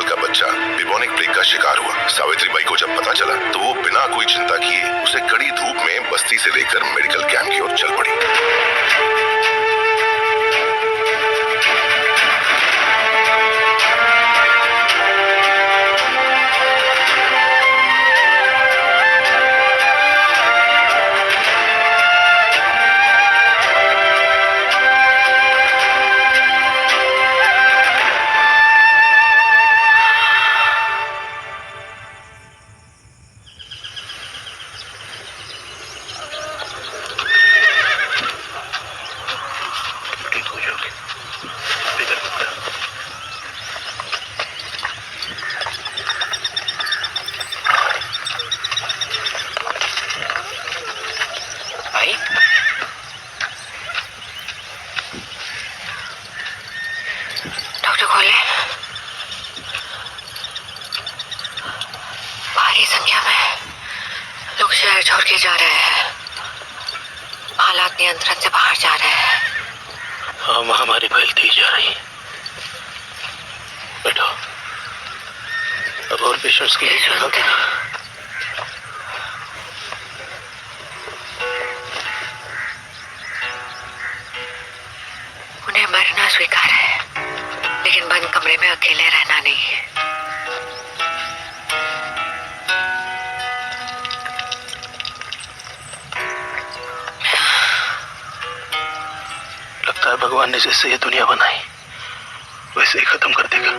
का बच्चा bubonic plague का शिकार हुआ। सावित्री बाई को जब पता चला तो वो बिना कोई चिंता किए उसे कड़ी धूप में बस्ती से लेकर मेडिकल कैंप की ओर चल पड़ी। डॉक्टर खोले, भारी संख्या में लोग शहर छोड़ के जा रहे हैं। हालात नियंत्रण से बाहर जा रहे हैं। हाँ, महामारी फैलती जा रही। बैठो, अब और पेशेंट्स के लिए जगह भी नहीं। उन्हें मरना स्वीकार है, लेकिन बंद कमरे में अकेले रहना नहीं। लगता है भगवान ने जैसे ये दुनिया बनाई वैसे ही खत्म कर देगा।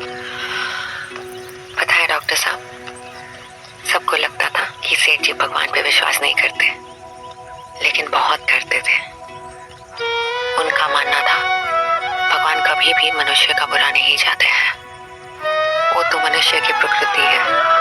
पता है डॉक्टर साहब, सबको लगता था कि सेठ जी भगवान पे विश्वास नहीं करते, लेकिन बहुत करते थे। उनका मानना था भगवान कभी भी मनुष्य का बुरा नहीं चाहते हैं। वो तो मनुष्य की प्रकृति है।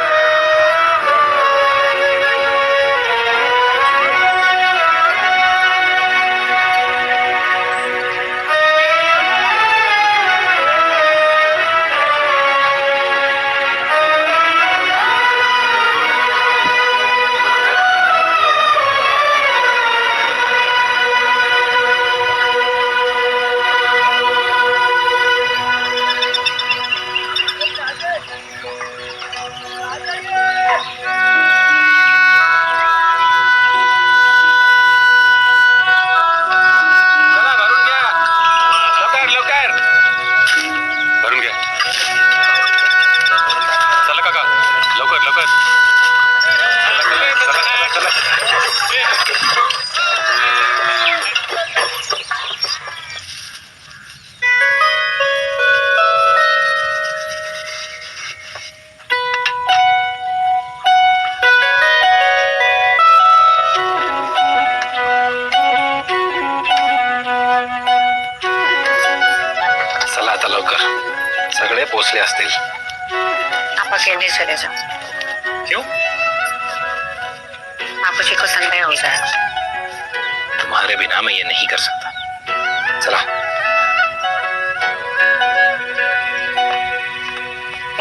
सगळे पोचले असतील। आप अकेले चले जाओ। क्यों? बापूजी को संदेह हो जाएगा। तुम्हारे बिना मैं ये नहीं कर सकता। चला।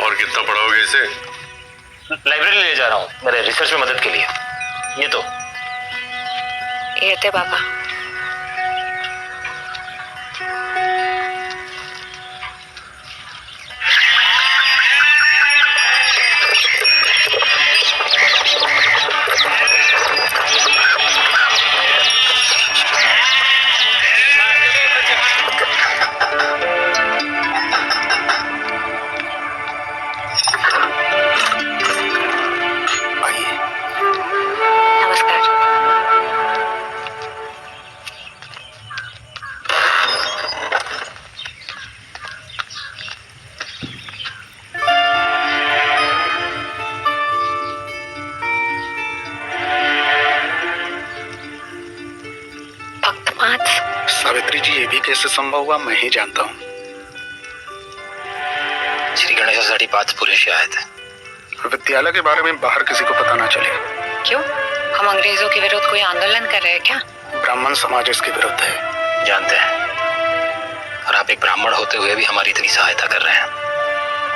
और कितना पढ़ाओगे इसे? लाइब्रेरी ले जा रहा हूँ मेरे रिसर्च में मदद के लिए। ये तो ये थे बाबा। सावित्री जी, ये भी कैसे संभव हुआ मैं ही जानता हूँ। श्री गणेशासाठी 5 पुरेसे आहेत। विद्यालय के बारे में बाहर किसी को पता ना चले। क्यों? हम अंग्रेजों के विरुद्ध कोई आंदोलन कर रहे हैं क्या? ब्राह्मण समाज इसके विरुद्ध है। जानते हैं, और आप एक ब्राह्मण होते हुए भी हमारी इतनी सहायता कर रहे हैं,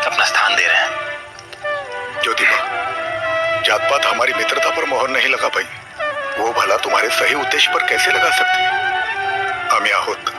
अपना स्थान दे रहे हैं। ज्योतिबा, जात पात हमारी मित्रता पर मोहर नहीं लगा पाई, वो भला तुम्हारे सही उद्देश्य पर कैसे लगा सकती है? हम आहोत।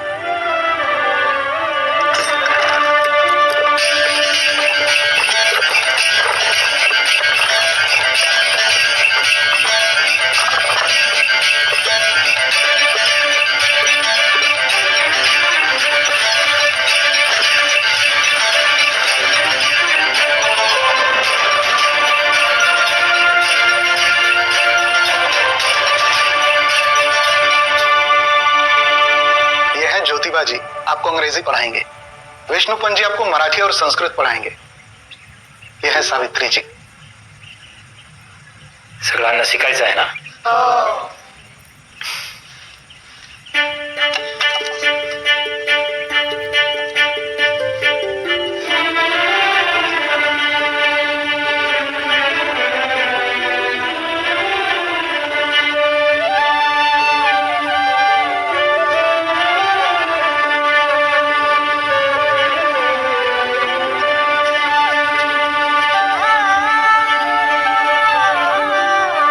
आपको अंग्रेजी पढ़ाएंगे, विष्णुपंत जी आपको मराठी और संस्कृत पढ़ाएंगे। यह है सावित्री जी। सगळ्यांना शिकायचं आहे ना?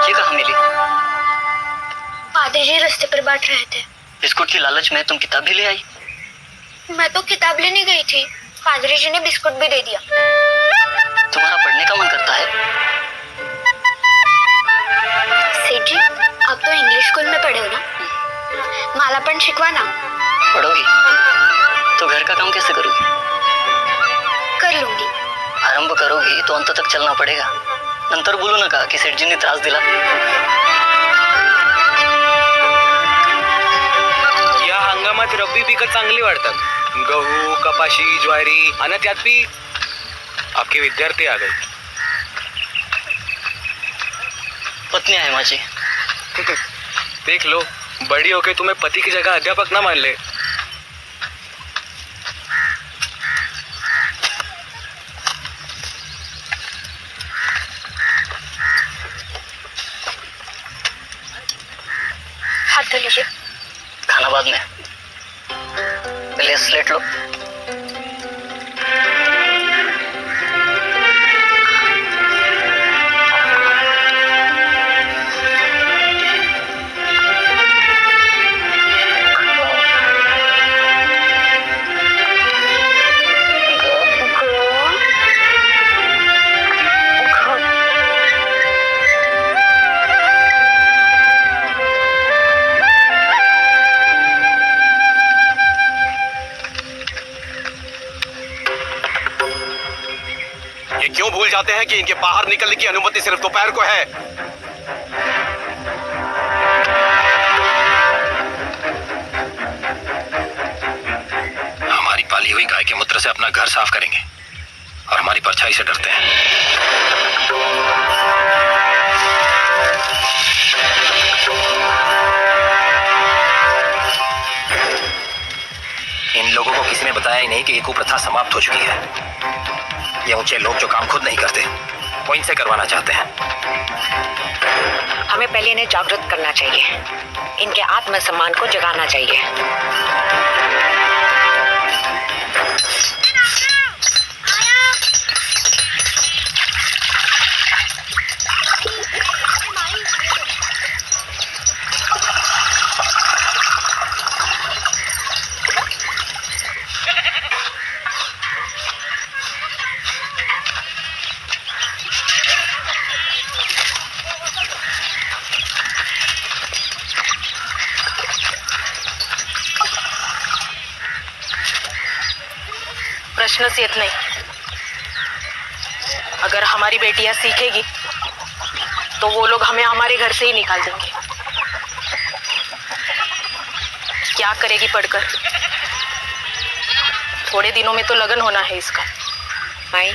ये कहाँ मिली? पादरी जी रास्ते पर बांट रहे थे। बिस्कुट की लालच में तुम किताब भी ले आई? मैं तो किताब लेने गई थी, पादरी जी ने बिस्कुट भी दे दिया। तुम्हारा पढ़ने का मन करता है? सेठ जी, आप तो इंग्लिश स्कूल में पढ़े हो ना, मला पण शिकवा ना। पढ़ोगी तो घर का काम कैसे करोगी? कर लूंगी। आरंभ करोगी तो अंत तक चलना पडेगा। नंतर बोलू नका की सेठजींनी त्रास दिला। या हंगामात रब्बी पिकं चांगली वाढतात, गहू, कपाशी, ज्वारी आणि त्यात भी आपके विद्यार्थी आ गए। पत्नी आहे माझी। देख लो, बड़ी होके तुम्हें पति की जगह अध्यापक ना मान ले। हाथ धो लीजिए। खाना बाद में, पहले स्लेट लो। ये क्यों भूल जाते हैं कि इनके बाहर निकलने की अनुमति सिर्फ दोपहर को है? हमारी पाली हुई गाय के मूत्र से अपना घर साफ करेंगे और हमारी परछाई से डरते हैं। इन लोगों को किसी ने बताया ही नहीं कि ये कुप्रथा समाप्त हो चुकी है। ये ऊंचे लोग जो काम खुद नहीं करते, वो इनसे करवाना चाहते हैं। हमें पहले इन्हें जागृत करना चाहिए, इनके आत्मसम्मान को जगाना चाहिए। प्रश्नच येत नाही। अगर हमारी बेटियां सीखेगी तो वो लोग हमें हमारे घर से ही निकाल देंगे। क्या करेगी पढ़कर? थोड़े दिनों में तो लगन होना है इसका। माई,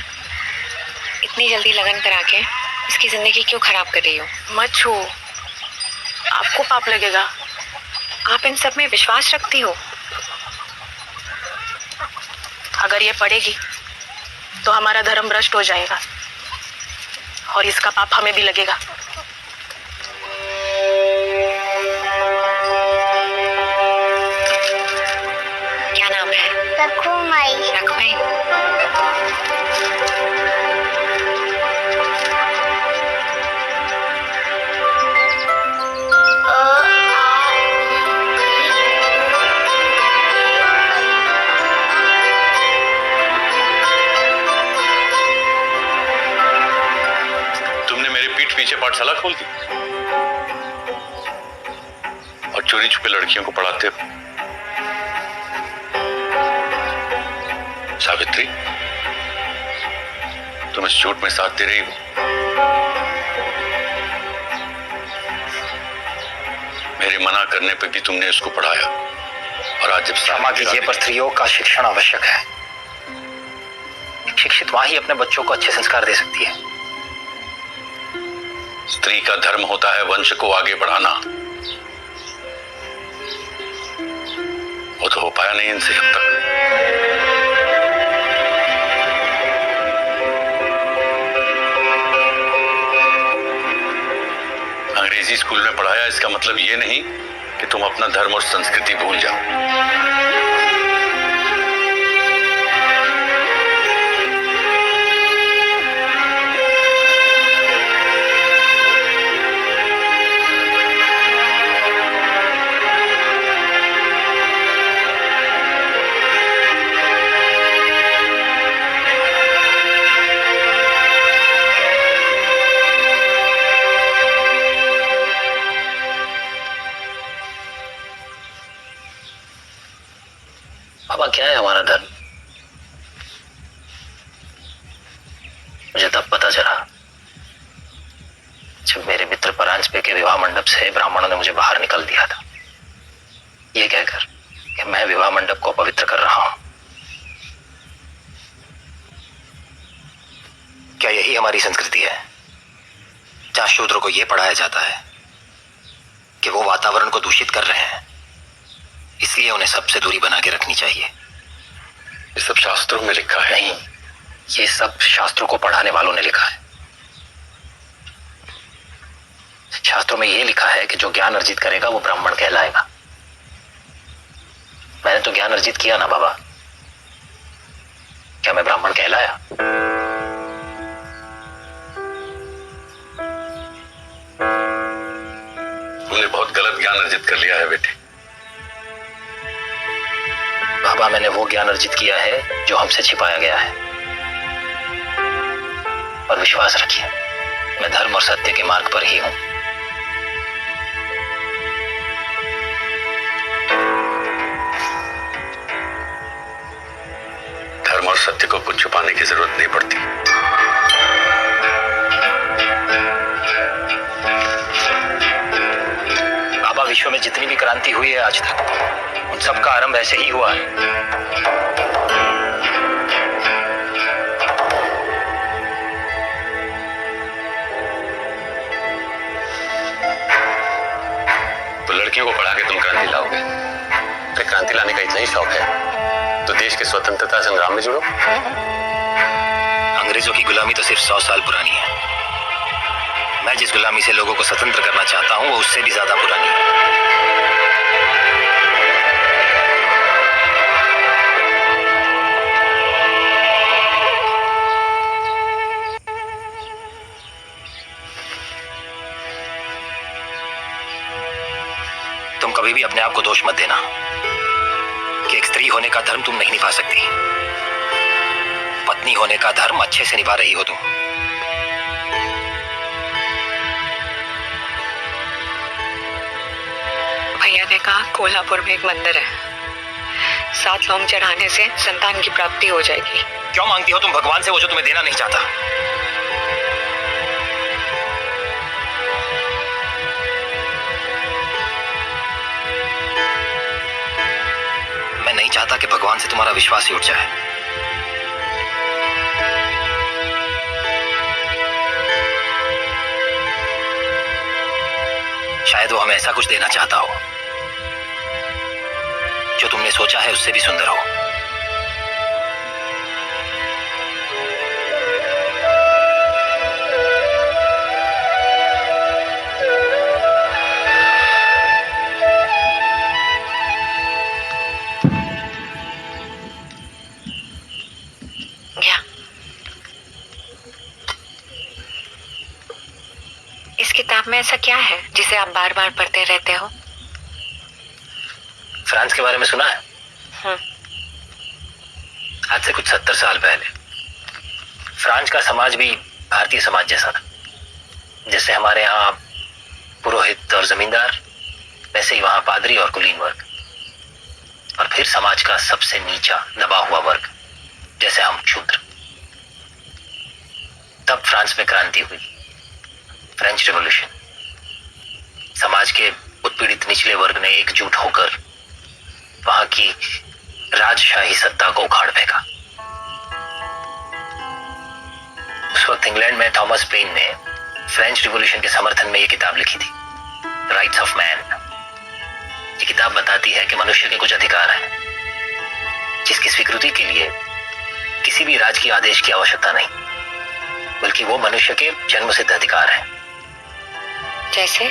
इतनी जल्दी लगन करा के इसकी जिंदगी क्यों खराब कर रही हो? मत छू, आपको पाप लगेगा। आप इन सब में विश्वास रखती हो? अगर ये पढ़ेगी तो हमारा धर्म भ्रष्ट हो जाएगा और इसका पाप हमें भी लगेगा। क्या नाम है? रखुमाई। रखमाई। पीछे पाठशाला खोल दी और चोरी छुपे लड़कियों को पढ़ाते। सावित्री, तुम इस झूठ में साथ दे रही हो। मेरे मना करने पे भी तुमने इसको पढ़ाया। और आज जब क्षमा कीजिए पर स्त्रियों का शिक्षण आवश्यक है। एक शिक्षित माँ ही अपने बच्चों को अच्छे संस्कार दे सकती है। स्त्री का धर्म होता है वंश को आगे बढ़ाना। वो तो हो पाया नहीं इनसे अब तक। अंग्रेजी स्कूल में पढ़ाया इसका मतलब ये नहीं कि तुम अपना धर्म और संस्कृति भूल जाओ। बाबा क्या है हमारा धर्म? मुझे तब पता चला जब मेरे मित्र परांजपे के विवाह मंडप से ब्राह्मणों ने मुझे बाहर निकल दिया था, ये कहकर कि मैं विवाह मंडप को पवित्र कर रहा हूं। क्या यही हमारी संस्कृति है, जहां शूद्रों को यह पढ़ाया जाता है कि वो वातावरण को दूषित कर रहे हैं, इसलिए उन्हें सबसे दूरी बना के रखनी चाहिए? ये सब शास्त्रों में लिखा है। नहीं, ये सब शास्त्रों को पढ़ाने वालों ने लिखा है। शास्त्रों में ये लिखा है कि जो ज्ञान अर्जित करेगा वो ब्राह्मण कहलाएगा। मैंने तो ज्ञान अर्जित किया ना बाबा, क्या मैं ब्राह्मण कहलाया? तुमने बहुत गलत ज्ञान अर्जित कर लिया है बेटे। बाबा मैंने वो ज्ञान अर्जित किया है जो हमसे छिपाया गया है। और विश्वास रखिए, मैं धर्म और सत्य के मार्ग पर ही हूं। धर्म और सत्य को कुछ छुपाने की जरूरत नहीं पड़ती। बाबा विश्व में जितनी भी क्रांति हुई है आज तक, उन सब का आरंभ ऐसे ही हुआ है। तो लड़कियों को पढ़ा के तुम क्रांति लाओगे? अरे क्रांति लाने का इतना ही शौक है तो देश के स्वतंत्रता संग्राम में जुड़ो। अंग्रेजों की गुलामी तो सिर्फ 100 साल पुरानी है। मैं जिस गुलामी से लोगों को स्वतंत्र करना चाहता हूं वो उससे भी ज्यादा पुरानी है। तुम कभी भी अपने आप को दोष मत देना कि एक स्त्री होने का धर्म तुम नहीं निभा सकती। पत्नी होने का धर्म अच्छे से निभा रही हो तुम। भैया ने कहा कोल्हापुर में एक मंदिर है, 7 लौंग चढ़ाने से संतान की प्राप्ति हो जाएगी। क्यों मांगती हो तुम भगवान से वो जो तुम्हें देना नहीं चाहता? मैं नहीं चाहता कि भगवान से तुम्हारा विश्वास ही उठ जाए। शायद वो हमें ऐसा कुछ देना चाहता हो जो तुमने सोचा है उससे भी सुंदर हो। क्या इस किताब में ऐसा क्या है जिसे आप बार बार पढ़ते रहते हो? फ्रांस के बारे में सुना है? आज से कुछ 70 साल पहले फ्रांस का समाज भी भारतीय समाज जैसा था। जैसे हमारे यहाँ पुरोहित और जमींदार, वैसे ही वहां पादरी और कुलीन वर्ग, और फिर समाज का सबसे नीचा दबा हुआ वर्ग जैसे हम शूद्र। तब फ्रांस में क्रांति हुई, फ्रेंच रिवॉल्यूशन। समाज के उत्पीड़ित निचले वर्ग ने एकजुट होकर वहां की राजशाही सत्ता को उखाड़ फेंका। उस वक्त इंग्लैंड में थॉमस पेन ने फ्रेंच रिवॉल्यूशन के समर्थन में यह किताब लिखी थी, राइट्स ऑफ मैन। ये किताब बताती है कि मनुष्य के कुछ अधिकार हैं जिसकी स्वीकृति के लिए किसी भी राज की आदेश की आवश्यकता नहीं, बल्कि वो मनुष्य के जन्मसिद्ध अधिकार हैं। जैसे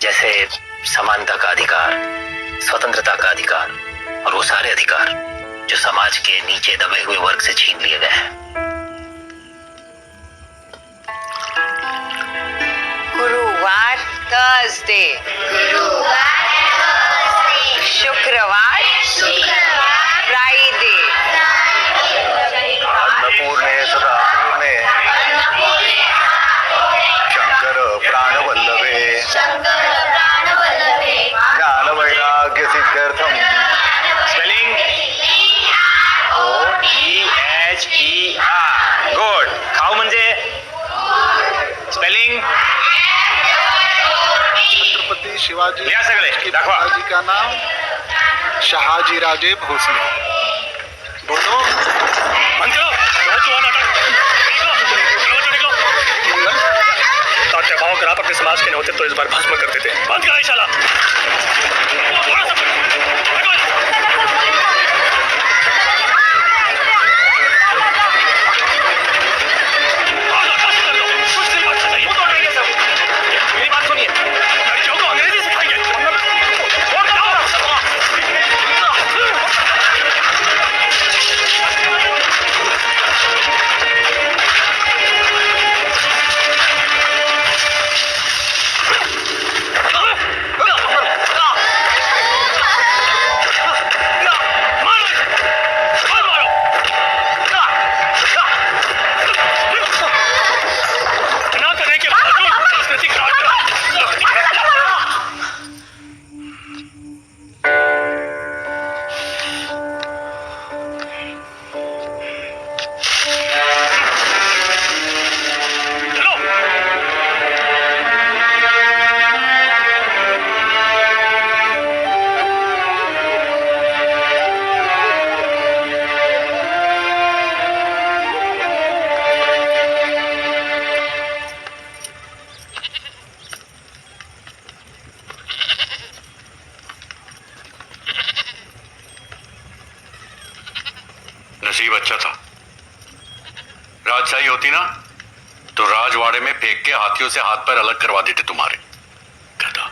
जैसे समानता का अधिकार, स्वतंत्रता का अधिकार और वो सारे अधिकार जो समाज के नीचे दबे हुए वर्ग से छीन लिए गए हैं। गुरुवार थर्सडे, शुक्रवार फ्राइडे, अन्नपूर्णे सदापूर्णे शंकर प्राणवल्लभे ज्ञान वैराग्य सिद्ध्यर्थम। Spelling OEHER। गुड। खाऊ म्हणजे स्पेलिंग छत्रपति शिवाजी लिहा सगळे, दाखवा। जी का नाम शहाजी राजे भोसले। बोलो तात्या भाव आप अपने समाज के न होते तो इस बार भस्म करते थे। बंद करा शाला। मेरी बात सुनिए, लड़कियों को अंग्रेजी सिखाएंगे। नसीब अच्छा था। राजशाही होती ना तो राजवाड़े में फेंक के हाथियों से हाथ पैर अलग करवा देते तुम्हारे। गधा।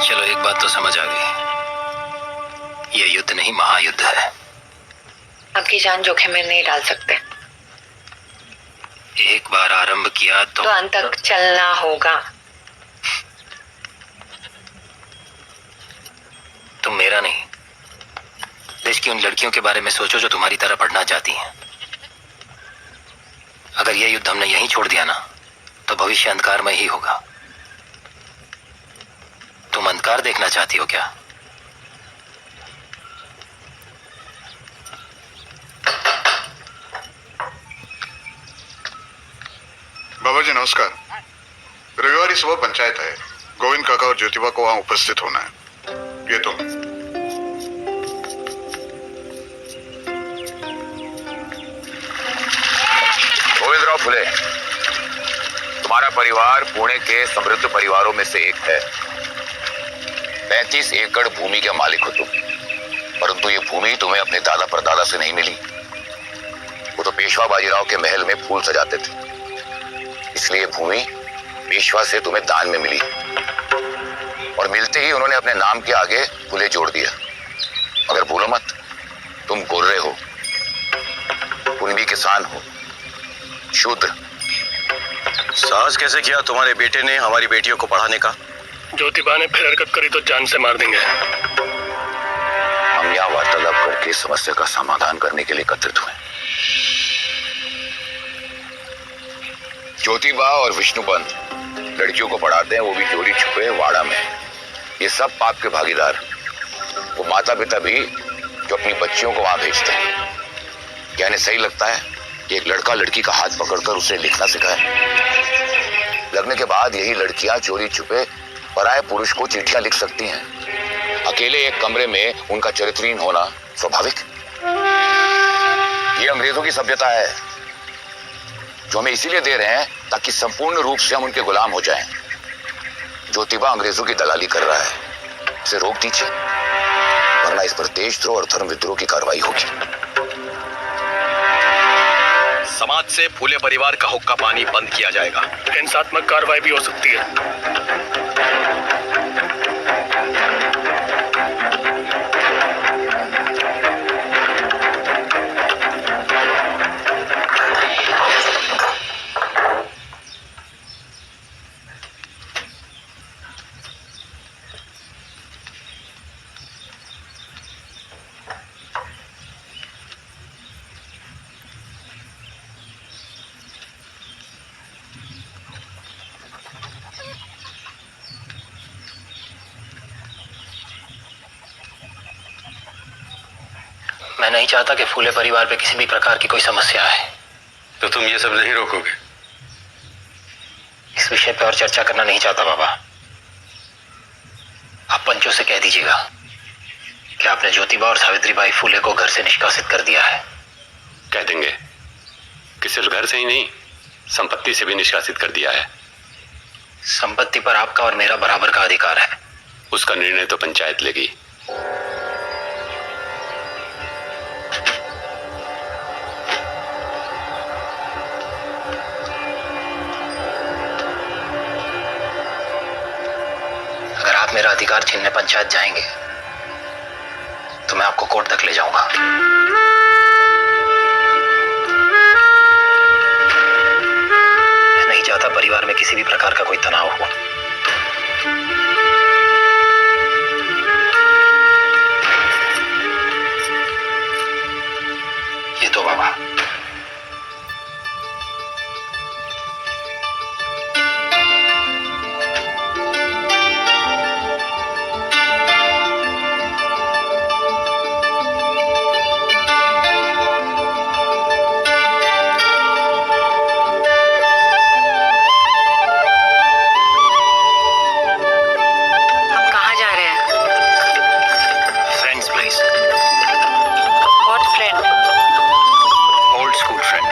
चलो एक बात तो समझ आ गई, ये युद्ध नहीं महायुद्ध है। आपकी जान जोखिम में नहीं डाल सकते, एक बार आरंभ किया तो अंत तक चलना होगा। तुम मेरा नहीं, देश की उन लड़कियों के बारे में सोचो जो तुम्हारी तरह पढ़ना चाहती हैं। अगर यह युद्ध हमने यहीं छोड़ दिया ना तो भविष्य अंधकारमय ही होगा। तुम अंधकार देखना चाहती हो क्या? बाबा जी नमस्कार। रविवार सुबह पंचायत है, गोविंद काका और ज्योतिबा को वहां उपस्थित होना है। ये तुम। गोविंदराव फुले, तुम्हारा परिवार पुणे के समृद्ध परिवारों में से एक है। 35 एकड़ भूमि के मालिक हो तुम, परंतु ये भूमि तुम्हें अपने दादा परदादा से नहीं मिली। वो तो पेशवा बाजीराव के महल में फूल सजाते थे, इसलिए भूमि पेशवा से तुम्हें दान में मिली और मिलते ही उन्होंने अपने नाम के आगे फुले जोड़ दिया। मगर भूलो मत, तुम गोर्रे हो, कुणबी किसान हो, शूद्र। साहस कैसे किया तुम्हारे बेटे ने हमारी बेटियों को पढ़ाने का? ज्योतिबा ने फिर हरकत करी तो जान से मार देंगे। हम यहाँ वार्तालाप करके समस्या का समाधान करने के लिए एकत्रित हुए। ज्योतिबा और विष्णुपंत लड़कियों को पढ़ाते हैं, वो भी चोरी छुपे वाड़ा में। ये सब पाप के भागीदार। वो माता पिता भी जो अपनी बच्चियों को वहां भेजते हैं। क्या इन्हें सही लगता है कि एक लड़का लड़की का हाथ पकड़कर उसे लिखना सिखाए। लगने के बाद यही लड़कियां चोरी छुपे पराये पुरुष को चिट्ठियां लिख सकती हैं। अकेले एक कमरे में उनका चरित्रहीन होना स्वाभाविक। ये अंग्रेजों की सभ्यता है जो हमें इसीलिए दे रहे हैं ताकि संपूर्ण रूप से हम उनके गुलाम हो जाएं। ज्योतिबा अंग्रेजों की दलाली कर रहा है, इसे रोक दीजिए, वरना इस पर देशद्रोह और धर्म विद्रोह की कार्रवाई होगी। समाज से फूले परिवार का हुक्का पानी बंद किया जाएगा। हिंसात्मक कार्रवाई भी हो सकती है। मैं नहीं चाहता कि फूले परिवार पे किसी भी प्रकार की कोई समस्या आए। तो तुम ये सब नहीं रोकोगे? इस विषय पे और चर्चा करना नहीं चाहता बाबा। आप पंचों से कह दीजिएगा कि आपने ज्योतिबा और सावित्रीबाई फूले को घर से निष्कासित कर दिया है। कह देंगे कि सिर्फ घर से ही नहीं, संपत्ति से भी निष्कासित कर दिया है। संपत्ति पर आपका और मेरा बराबर का अधिकार है। उसका निर्णय तो पंचायत लेगी। अगर आप मेरा अधिकार छीनने पंचायत जाएंगे तो मैं आपको कोर्ट तक ले जाऊंगा। मैं नहीं चाहता परिवार में किसी भी प्रकार का कोई तनाव हो। ये तो बाबा। हम कहाँ जा रहे हैं? Friends please. What friend? Old school friend.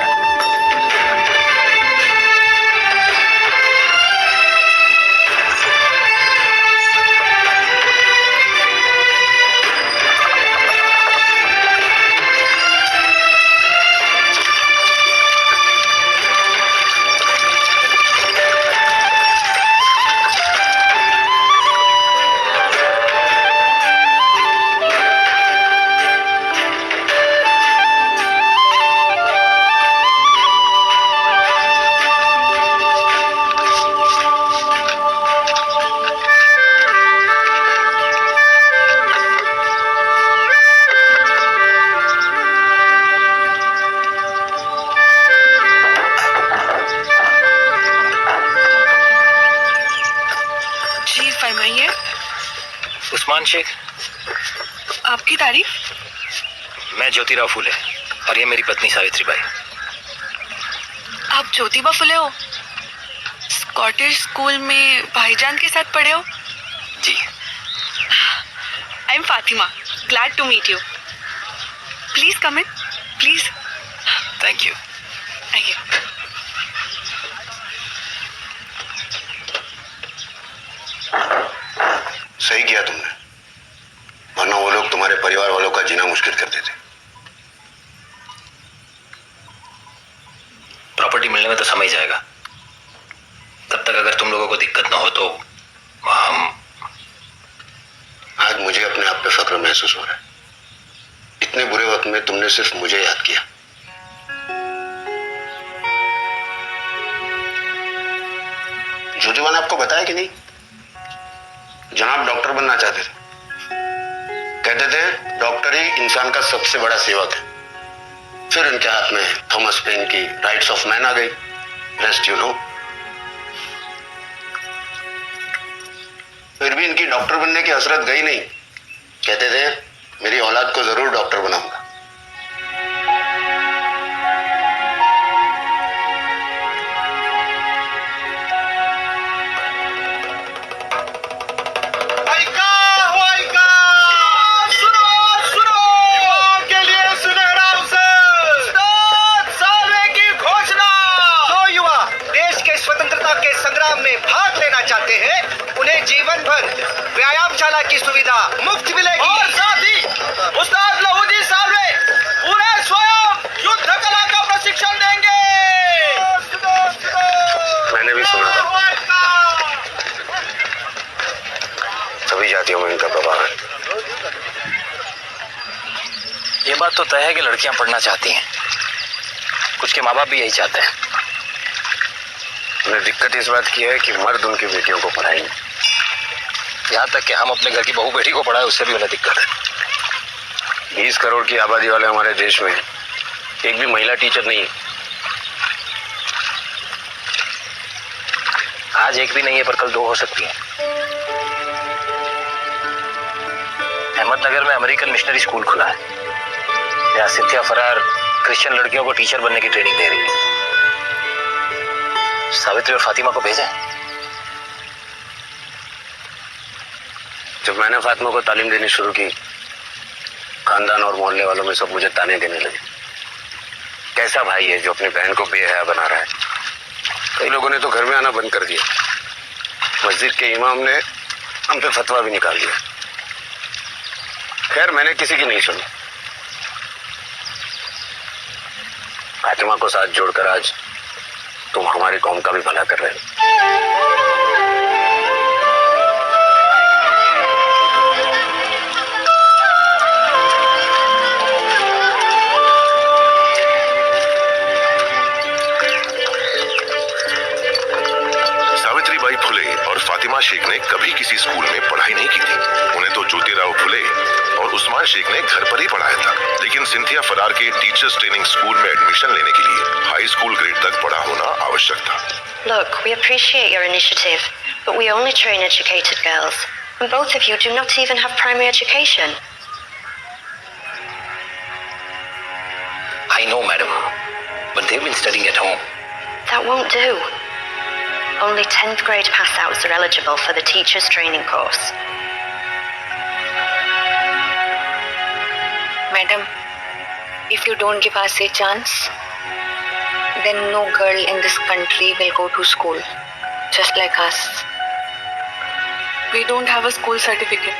जी फरमाइए। उस्मान शेख। आपकी तारीफ? मैं ज्योतिराव फूले और ये मेरी पत्नी सावित्रीबाई। आप ज्योतिबा फुले हो? स्कॉटिश स्कूल में भाईजान के साथ पढ़े हो? जी। I am Fatima, glad to meet you. Please come in, please. Thank you. आइए। सही किया तुमने, वरना वो लोग तुम्हारे परिवार वालों का जीना मुश्किल कर देते। प्रॉपर्टी मिलने में तो समय जाएगा। तब तक अगर तुम लोगों को दिक्कत ना हो तो हम। आज मुझे अपने आप पे फक्र महसूस हो रहा है। इतने बुरे वक्त में तुमने सिर्फ मुझे याद किया। ज्योतिबा ने आपको बताया कि नहीं? जनाब डॉक्टर बनना चाहते थे। कहते थे डॉक्टर ही इंसान का सबसे बड़ा सेवक है। फिर उनके हाथ में थॉमस पेन की राइट्स ऑफ मैन आ गई। Rest you know. फिर भी इनकी डॉक्टर बनने की हसरत गई नहीं। कहते थे मेरी औलाद को जरूर डॉक्टर बनाऊंगा। बात तो तय है कि लड़कियां पढ़ना चाहती हैं, कुछ के माँ बाप भी यही चाहते हैं। उन्हें दिक्कत इस बात की है कि मर्द उनकी बेटियों को पढ़ाएंगे। यहाँ तक कि हम अपने घर की बहू बेटी को पढ़ाए उससे भी उन्हें दिक्कत है। 20 करोड़ की आबादी वाले हमारे देश में एक भी महिला टीचर नहीं है। आज एक भी नहीं है पर कल 2 हो सकती हैं। अहमदनगर में अमेरिकन मिशनरी स्कूल खुला है, यहाँ सिंथिया फरार क्रिश्चियन लड़कियों को टीचर बनने की ट्रेनिंग दे रही है। सावित्री और फातिमा को भेजें। जब मैंने फातिमा को तालीम देनी शुरू की, खानदान और मोहल्ले वालों में सब मुझे ताने देने लगे। कैसा भाई है जो अपनी बहन को बेहया बना रहा है। कई लोगों ने तो घर में आना बंद कर दिया। मस्जिद के इमाम ने हम पे फतवा भी निकाल दिया। खैर मैंने किसी की नहीं सुनी। फातिमा को साथ जोड़कर आज तुम हमारी कौम का भी भला कर रहे हो। सावित्रीबाई फुले और फातिमा शेख ने कभी किसी स्कूल में पढ़ाई नहीं की थी। उन्हें तो ज्योतिराव फुले और उस्मान शेख ने घर पर ही पढ़ाया था। लेकिन सिंथिया फरार के टीचर्स ट्रेनिंग स्कूल में एडमिशन लेने के लिए हाई स्कूल ग्रेड तक पढ़ा होना आवश्यक था। Look, we appreciate your initiative, but we only train educated girls. And both of you do not even have primary education. I know, madam, but they've been studying at home. That won't do. Only 10th grade pass-outs are eligible for the teacher's training course. Madam, if you don't give us a chance, then no girl in this country will go to school, just like us. We don't have a school certificate,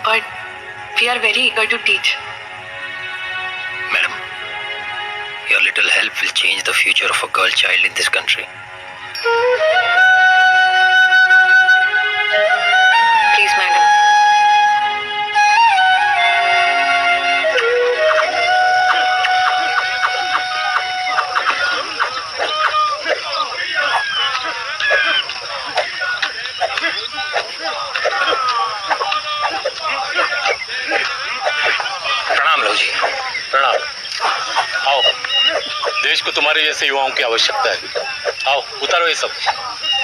but we are very eager to teach. Madam, your little help will change the future of a girl child in this country. Please, madam. प्रणाम लो जी। प्रणाम। आओ, देश को तुम्हारे जैसे युवाओं की आवश्यकता है। आओ उतारो ये सब।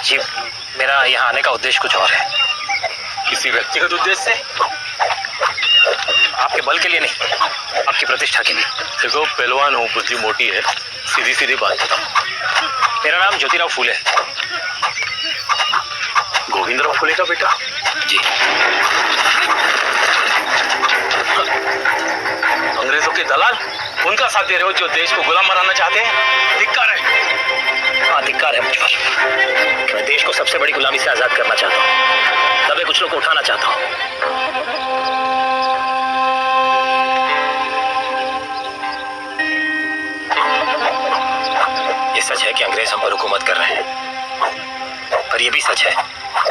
जी, मेरा यहाँ आने का उद्देश्य कुछ और है। किसी व्यक्तिगत उद्देश्य से? आपके बल के लिए नहीं, आपकी प्रतिष्ठा के लिए। देखो पहलवान हूँ, बुद्धि मोटी है, सीधी सीधी बात बताओ। मेरा नाम ज्योतिराव फूले। गोविंदराव फुले का बेटा? जी। अंग्रेजों के दलाल उनका साथ दे रहे हो जो देश को गुलाम बनाना चाहते हैं। धिक्कार है। हाँ, धिक्कार है मुझ पर। मैं देश को सबसे बड़ी गुलामी से आजाद करना चाहता हूँ, दबे कुचलों को उठाना चाहता हूँ। ये सच है कि अंग्रेज हम पर हुकूमत कर रहे हैं, पर यह भी सच है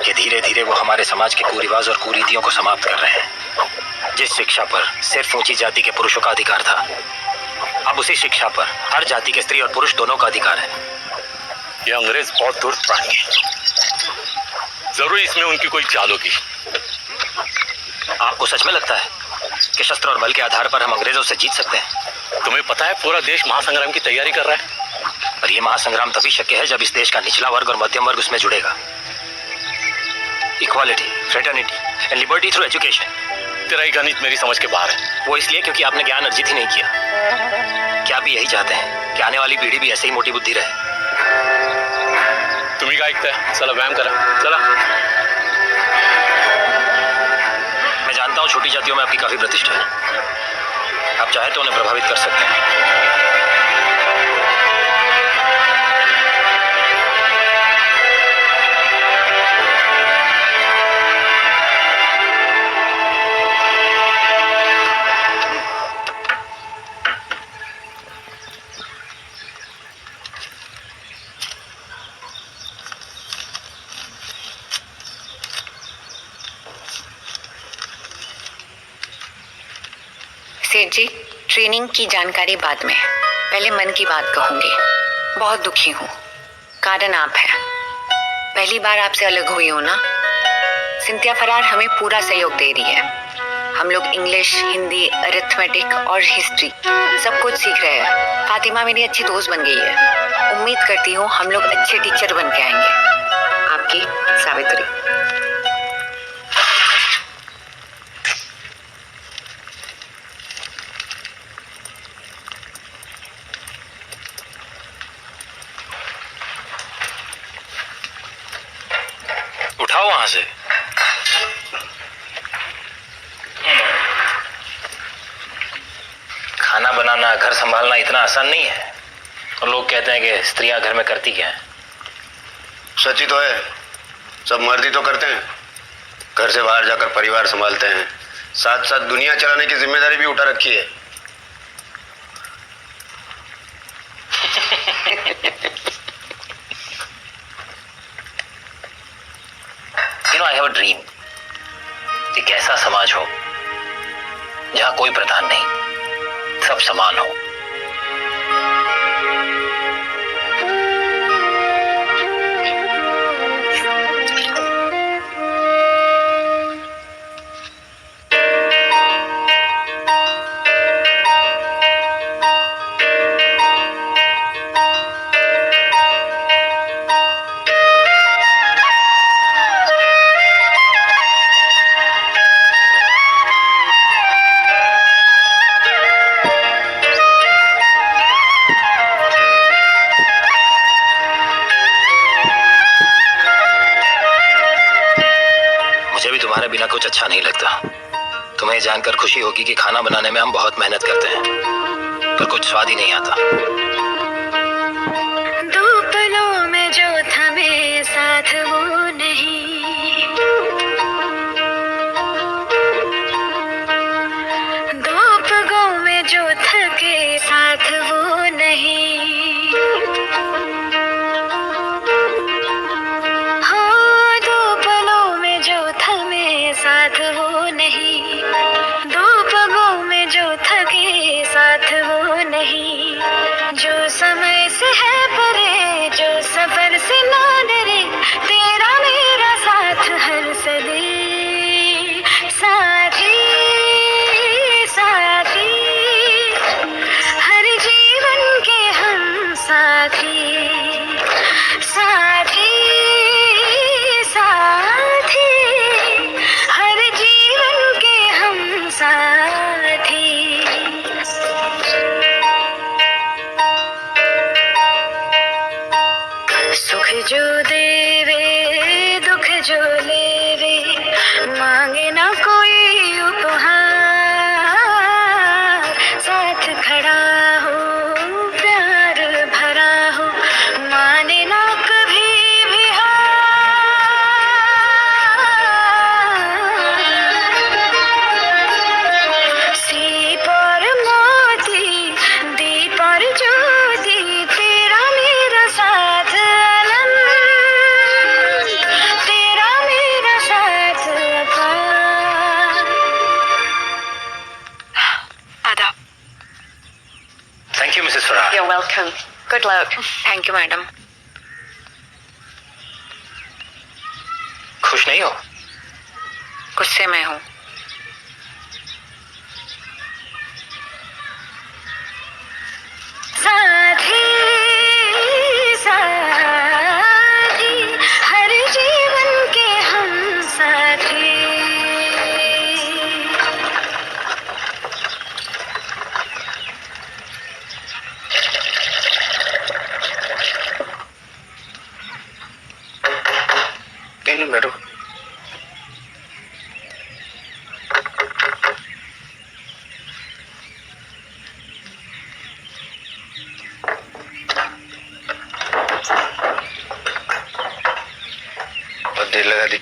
कि धीरे धीरे वो हमारे समाज के कुरिवाज और कुरीतियों को समाप्त कर रहे हैं। जिस शिक्षा पर सिर्फ ऊंची जाति के पुरुषों का अधिकार था, अब उसी शिक्षा पर हर जाति के स्त्री और पुरुष दोनों का अधिकार है। ये अंग्रेज बहुत दुष्ट प्राणी है, जरूर इसमें उनकी कोई चाल होगी। आपको सच में लगता है कि शस्त्र और बल के आधार पर हम अंग्रेजों से जीत सकते हैं? तुम्हें पता है पूरा देश महासंग्राम की तैयारी कर रहा है। पर यह महासंग्राम तभी शक्य है जब इस देश का निचला वर्ग और मध्यम वर्ग उसमें जुड़ेगा। Equality, fraternity and liberty through education. तेरा ही गणित मेरी समझ के बाहर है। वो इसलिए क्योंकि आपने ज्ञान अर्जित ही नहीं किया। क्या आप भी यही चाहते हैं कि आने वाली पीढ़ी भी ऐसे ही मोटी बुद्धि रहे? तुम्ही काय ऐकताय? चला व्यायाम करा, चला। मैं जानता हूँ छोटी जातियों में आपकी काफी प्रतिष्ठा है, आप चाहे तो उन्हें प्रभावित कर सकते हैं। सेठ जी, ट्रेनिंग की जानकारी बाद में, पहले मन की बात कहूंगी। बहुत दुखी हूँ, कारण आप है। पहली बार आपसे अलग हुई हूँ ना। सिंथिया फरार हमें पूरा सहयोग दे रही है। हम लोग इंग्लिश, हिंदी, अरिथमेटिक और हिस्ट्री सब कुछ सीख रहे हैं। फातिमा मेरी अच्छी दोस्त बन गई है। उम्मीद करती हूँ हम लोग अच्छे टीचर बन के आएंगे। आपकी सावित्री। उठाओ वहां से। खाना बनाना, घर संभालना इतना आसान नहीं है। और लोग कहते हैं कि स्त्रियां घर में करती क्या है। सच ही तो है, सब मर्द ही तो करते हैं। घर से बाहर जाकर परिवार संभालते हैं, साथ साथ दुनिया चलाने की जिम्मेदारी भी उठा रखी है। I have a dream, एक ऐसा समाज हो जहां कोई प्रधान नहीं, सब समान हो। तुम्हारे बिना कुछ अच्छा नहीं लगता। तुम्हें जानकर खुशी होगी कि खाना बनाने में हम बहुत मेहनत करते हैं, पर कुछ स्वाद ही नहीं आता। दो पलों में जो थमे साथ वो नहीं, दो पगों में जो थके साथ वो नहीं, हो दो पलों में जो थमे साथ वो नहीं, दो पगों में जो थके साथ वो नहीं, जो समय से है परे, जो सफर से ना डरे, तेरा मेरा साथ हर सदी, साथी साथी, हर जीवन के हम साथी, साथी साथी, हर जीवन के हम साथी। सुख जो देवे दुख जो लेवे, मांगे ना कोई उपहार, साथ खड़ा हो प्यार भरा हो, माने ना कभी भी हार। सीप और मोती, दीप और ज्योति, तेरा मेरा साथ अलम, तेरा मेरा साथ अपार। आदाब। थैंक यू मिसेस फरार। You're welcome. Good luck. Thank you, madam. खुश नहीं हो? गुस्से में हूँ। साथी साथी, हर जीवन के हम साथी। मैडम, बहुत देर लगा दी।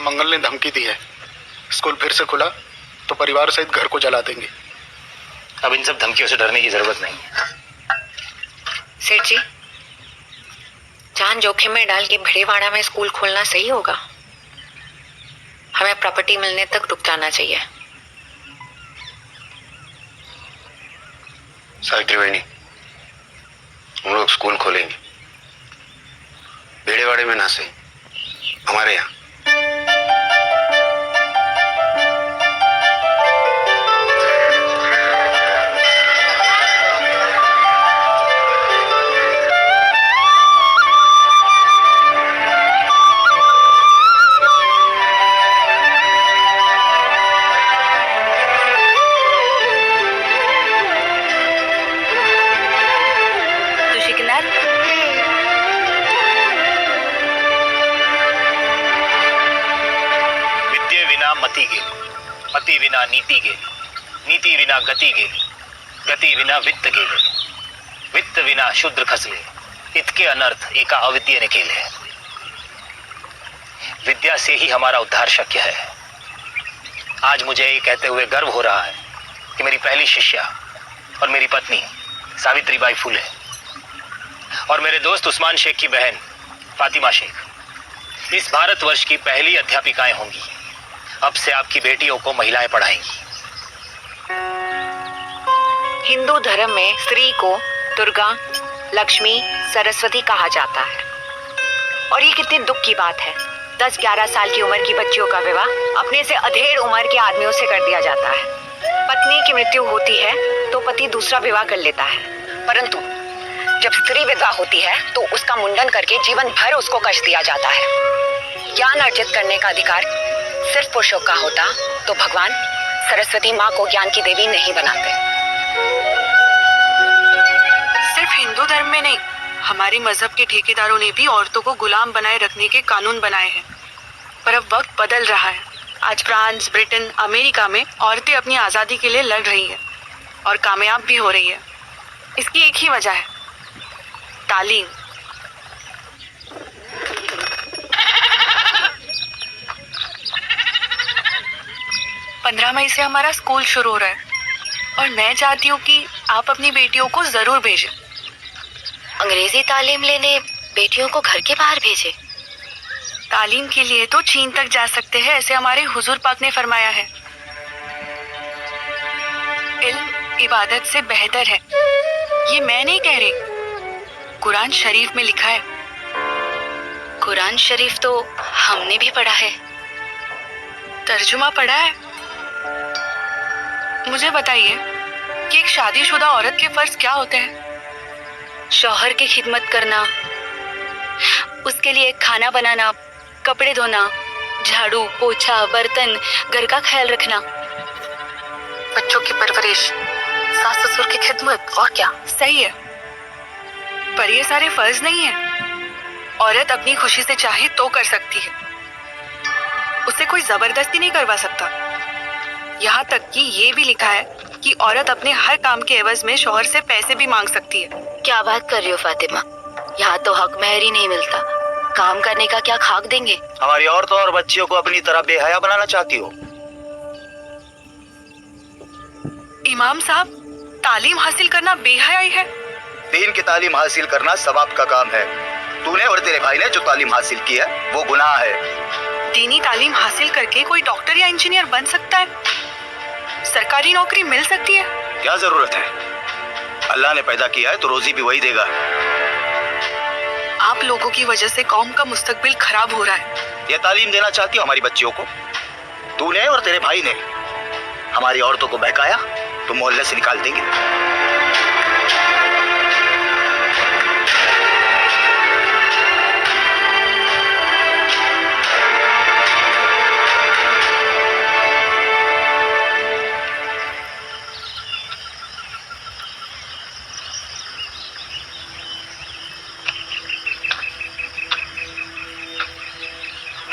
मंगल ने धमकी दी है, स्कूल फिर से खुला तो परिवार सहित घर को जला देंगे। अब इन सब धमकियों से डरने की जरूरत नहीं है। सेठ जी, जान जोखिम में डाल के भिड़ेवाड़ा में स्कूल खोलना सही होगा? हमें प्रॉपर्टी मिलने तक रुक जाना चाहिए। सावित्री बहनी, हम लोग स्कूल खोलेंगे, भेड़ेवाड़े में ना सही, हमारे यहाँ। मती गेली, मती विना नीती गेली, नीती विना गती गेली, गती विना वित्त गेले, वित्त विना शूद्र खचले, इतके अनर्थ एका अविद्येने केले। विद्या से ही हमारा उद्धार शक्य है। आज मुझे ये कहते हुए गर्व हो रहा है कि मेरी पहली शिष्या और मेरी पत्नी सावित्रीबाई फुले और मेरे दोस्त उस्मान शेख की बहन फातिमा शेख इस भारतवर्ष की पहली अध्यापिकाएं होंगी। अब से आपकी बेटियों को महिलाएं पढ़ाएंगी। हिंदू धर्म में स्त्री को दुर्गा, लक्ष्मी, सरस्वती कहा जाता है। और ये कितनी दुख की बात है, 10-11 साल की उम्र की बच्चियों का विवाह अपने से अधेड़ उम्र के आदमियों से कर दिया जाता है। पत्नी की मृत्यु होती है तो पति दूसरा विवाह कर लेता है, परंतु जब स्त्री विधवा होती है तो उसका मुंडन करके जीवन भर उसको कष्ट दिया जाता है। ज्ञान अर्जित करने का अधिकार सिर्फ पुरुषों का होता तो भगवान सरस्वती माँ को ज्ञान की देवी नहीं बनाते। सिर्फ हिंदू धर्म में नहीं, हमारे मजहब के ठेकेदारों ने भी औरतों को गुलाम बनाए रखने के कानून बनाए हैं। पर अब वक्त बदल रहा है। आज फ्रांस, ब्रिटेन, अमेरिका में औरतें अपनी आज़ादी के लिए लड़ रही है और कामयाब भी हो रही है। इसकी एक ही वजह है, तालीम। पंद्रह मई से हमारा स्कूल शुरू हो रहा है और मैं चाहती हूँ कि आप अपनी बेटियों को जरूर भेजें। अंग्रेजी तालीम लेने बेटियों को घर के बाहर भेजे? तालीम के लिए तो चीन तक जा सकते हैं, ऐसे हमारे हुजूर पाक ने फरमाया है। इल्म इबादत से बेहतर है, ये मैं नहीं कह रही, कुरान शरीफ में लिखा है। कुरान शरीफ तो हमने भी पढ़ा है। तर्जुमा पढ़ा है? मुझे बताइए कि एक शादीशुदा औरत के फर्ज क्या होते हैं? शौहर की खिदमत करना, उसके लिए खाना बनाना, कपड़े धोना, झाड़ू पोछा, बर्तन, घर का ख्याल रखना, बच्चों की परवरिश, सास ससुर की खिदमत, और क्या। सही है, पर ये सारे फर्ज नहीं है। औरत अपनी खुशी से चाहे तो कर सकती है, उसे कोई जबरदस्ती नहीं करवा सकता। यहाँ तक कि ये भी लिखा है कि औरत अपने हर काम के एवज में शौहर से पैसे भी मांग सकती है। क्या बात कर रही हो फातिमा, यहाँ तो हक महर ही नहीं मिलता, काम करने का क्या खाक देंगे? हमारी औरतों और बच्चियों को अपनी तरह बेहया बनाना चाहती हो? इमाम साहब, तालीम हासिल करना बेहयाई है? दीन की तालीम हासिल करना सवाब का काम है। तूने और तेरे भाई ने जो तालीम हासिल की है वो गुनाह है। दीनी तालीम हासिल करके कोई डॉक्टर या इंजीनियर बन सकता है, सरकारी नौकरी मिल सकती है। क्या जरूरत है, अल्लाह ने पैदा किया है तो रोजी भी वही देगा। आप लोगों की वजह से कौम का मुस्तकबिल खराब हो रहा है। ये तालीम देना चाहती हो हमारी बच्चियों को? तूने और तेरे भाई ने हमारी औरतों को बहकाया तो मोहल्ले से निकाल देंगे।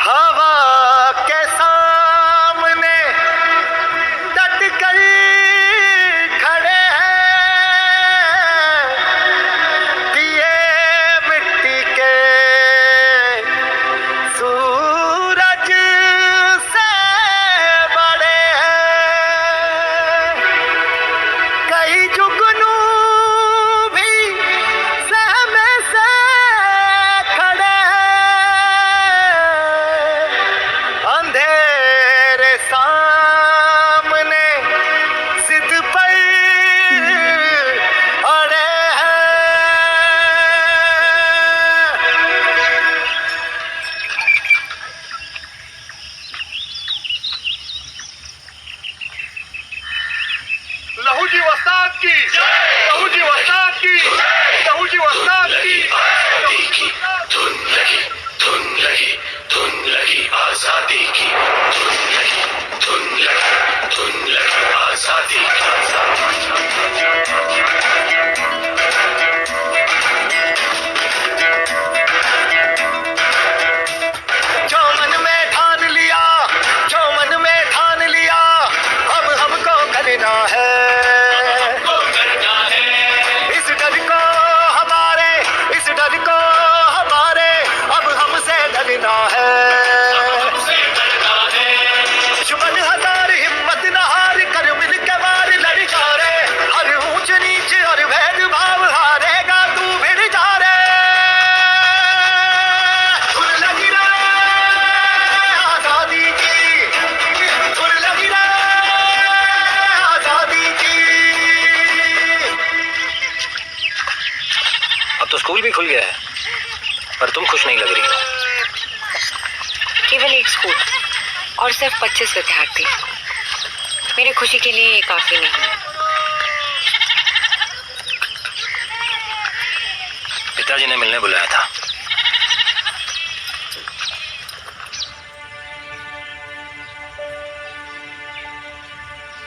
हवा के सामने डट कर खड़े हैं, तो स्कूल भी खुल गया है, पर तुम खुश नहीं लग रही हो। केवल एक स्कूल और सिर्फ 25 विद्यार्थी, मेरी खुशी के लिए ये काफी नहीं है। पिताजी ने मिलने बुलाया था।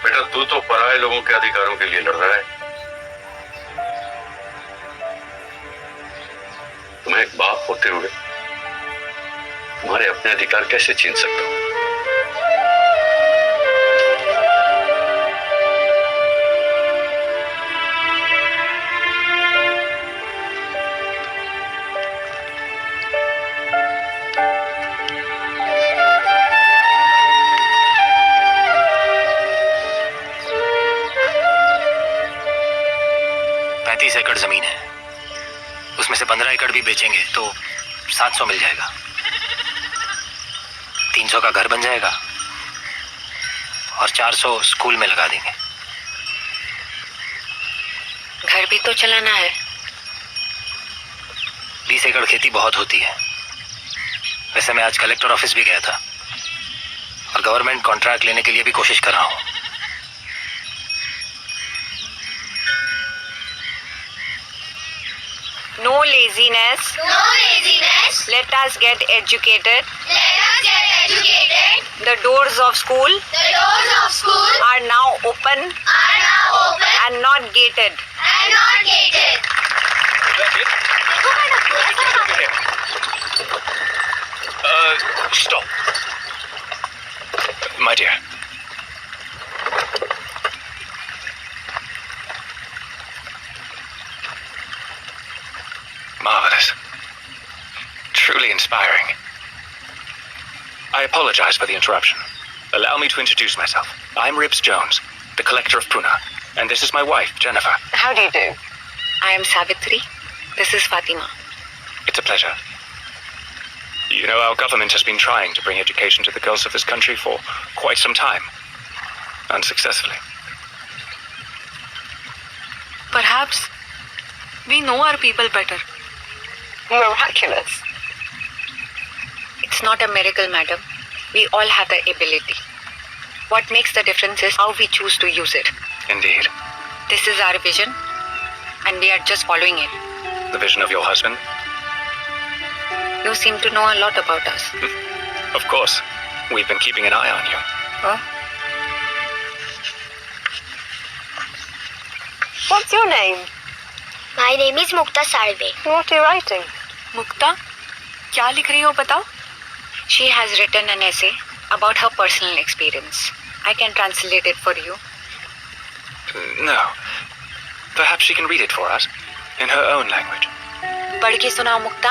बेटा तू तो पराये लोगों के अधिकारों के लिए लड़ रहा है। तुम्हें एक बाप होते हुए तुम्हारे अपने अधिकार कैसे छीन सकता हूं? एकड़ जमीन है, उसमें से 15 एकड़ भी बेचेंगे तो 700 मिल जाएगा। 300 का घर बन जाएगा और 400 स्कूल में लगा देंगे। घर भी तो चलाना है। 20 एकड़ खेती बहुत होती है। वैसे मैं आज कलेक्टर ऑफिस भी गया था और गवर्नमेंट कॉन्ट्रैक्ट लेने के लिए भी कोशिश कर रहा हूँ। No laziness. No laziness. Let us get educated. Let us get educated. The doors of school The doors of school are now open are now open and not gated. and not gated. Stop. My dear. Marvelous. Truly inspiring. I apologize for the interruption. Allow me to introduce myself. I'm Ribs Jones, the collector of Pune, and this is my wife, Jennifer. How do you do? I am Savitri. This is Fatima. It's a pleasure. You know, our government has been trying to bring education to the girls of this country for quite some time. Unsuccessfully. Perhaps we know our people better. Miraculous. It's not a miracle, madam. We all have the ability. What makes the difference is how we choose to use it. Indeed. This is our vision, and we are just following it. The vision of your husband? You seem to know a lot about us. Of course. We've been keeping an eye on you. Huh? What's your name? My name is Mukta Salve. What are you writing? मुक्ता, क्या लिख रही हो बताओ? She has written an essay about her personal experience. I can translate it for you. No. Perhaps she can read it for us in her own language. पढ़ के सुनाओ मुक्ता.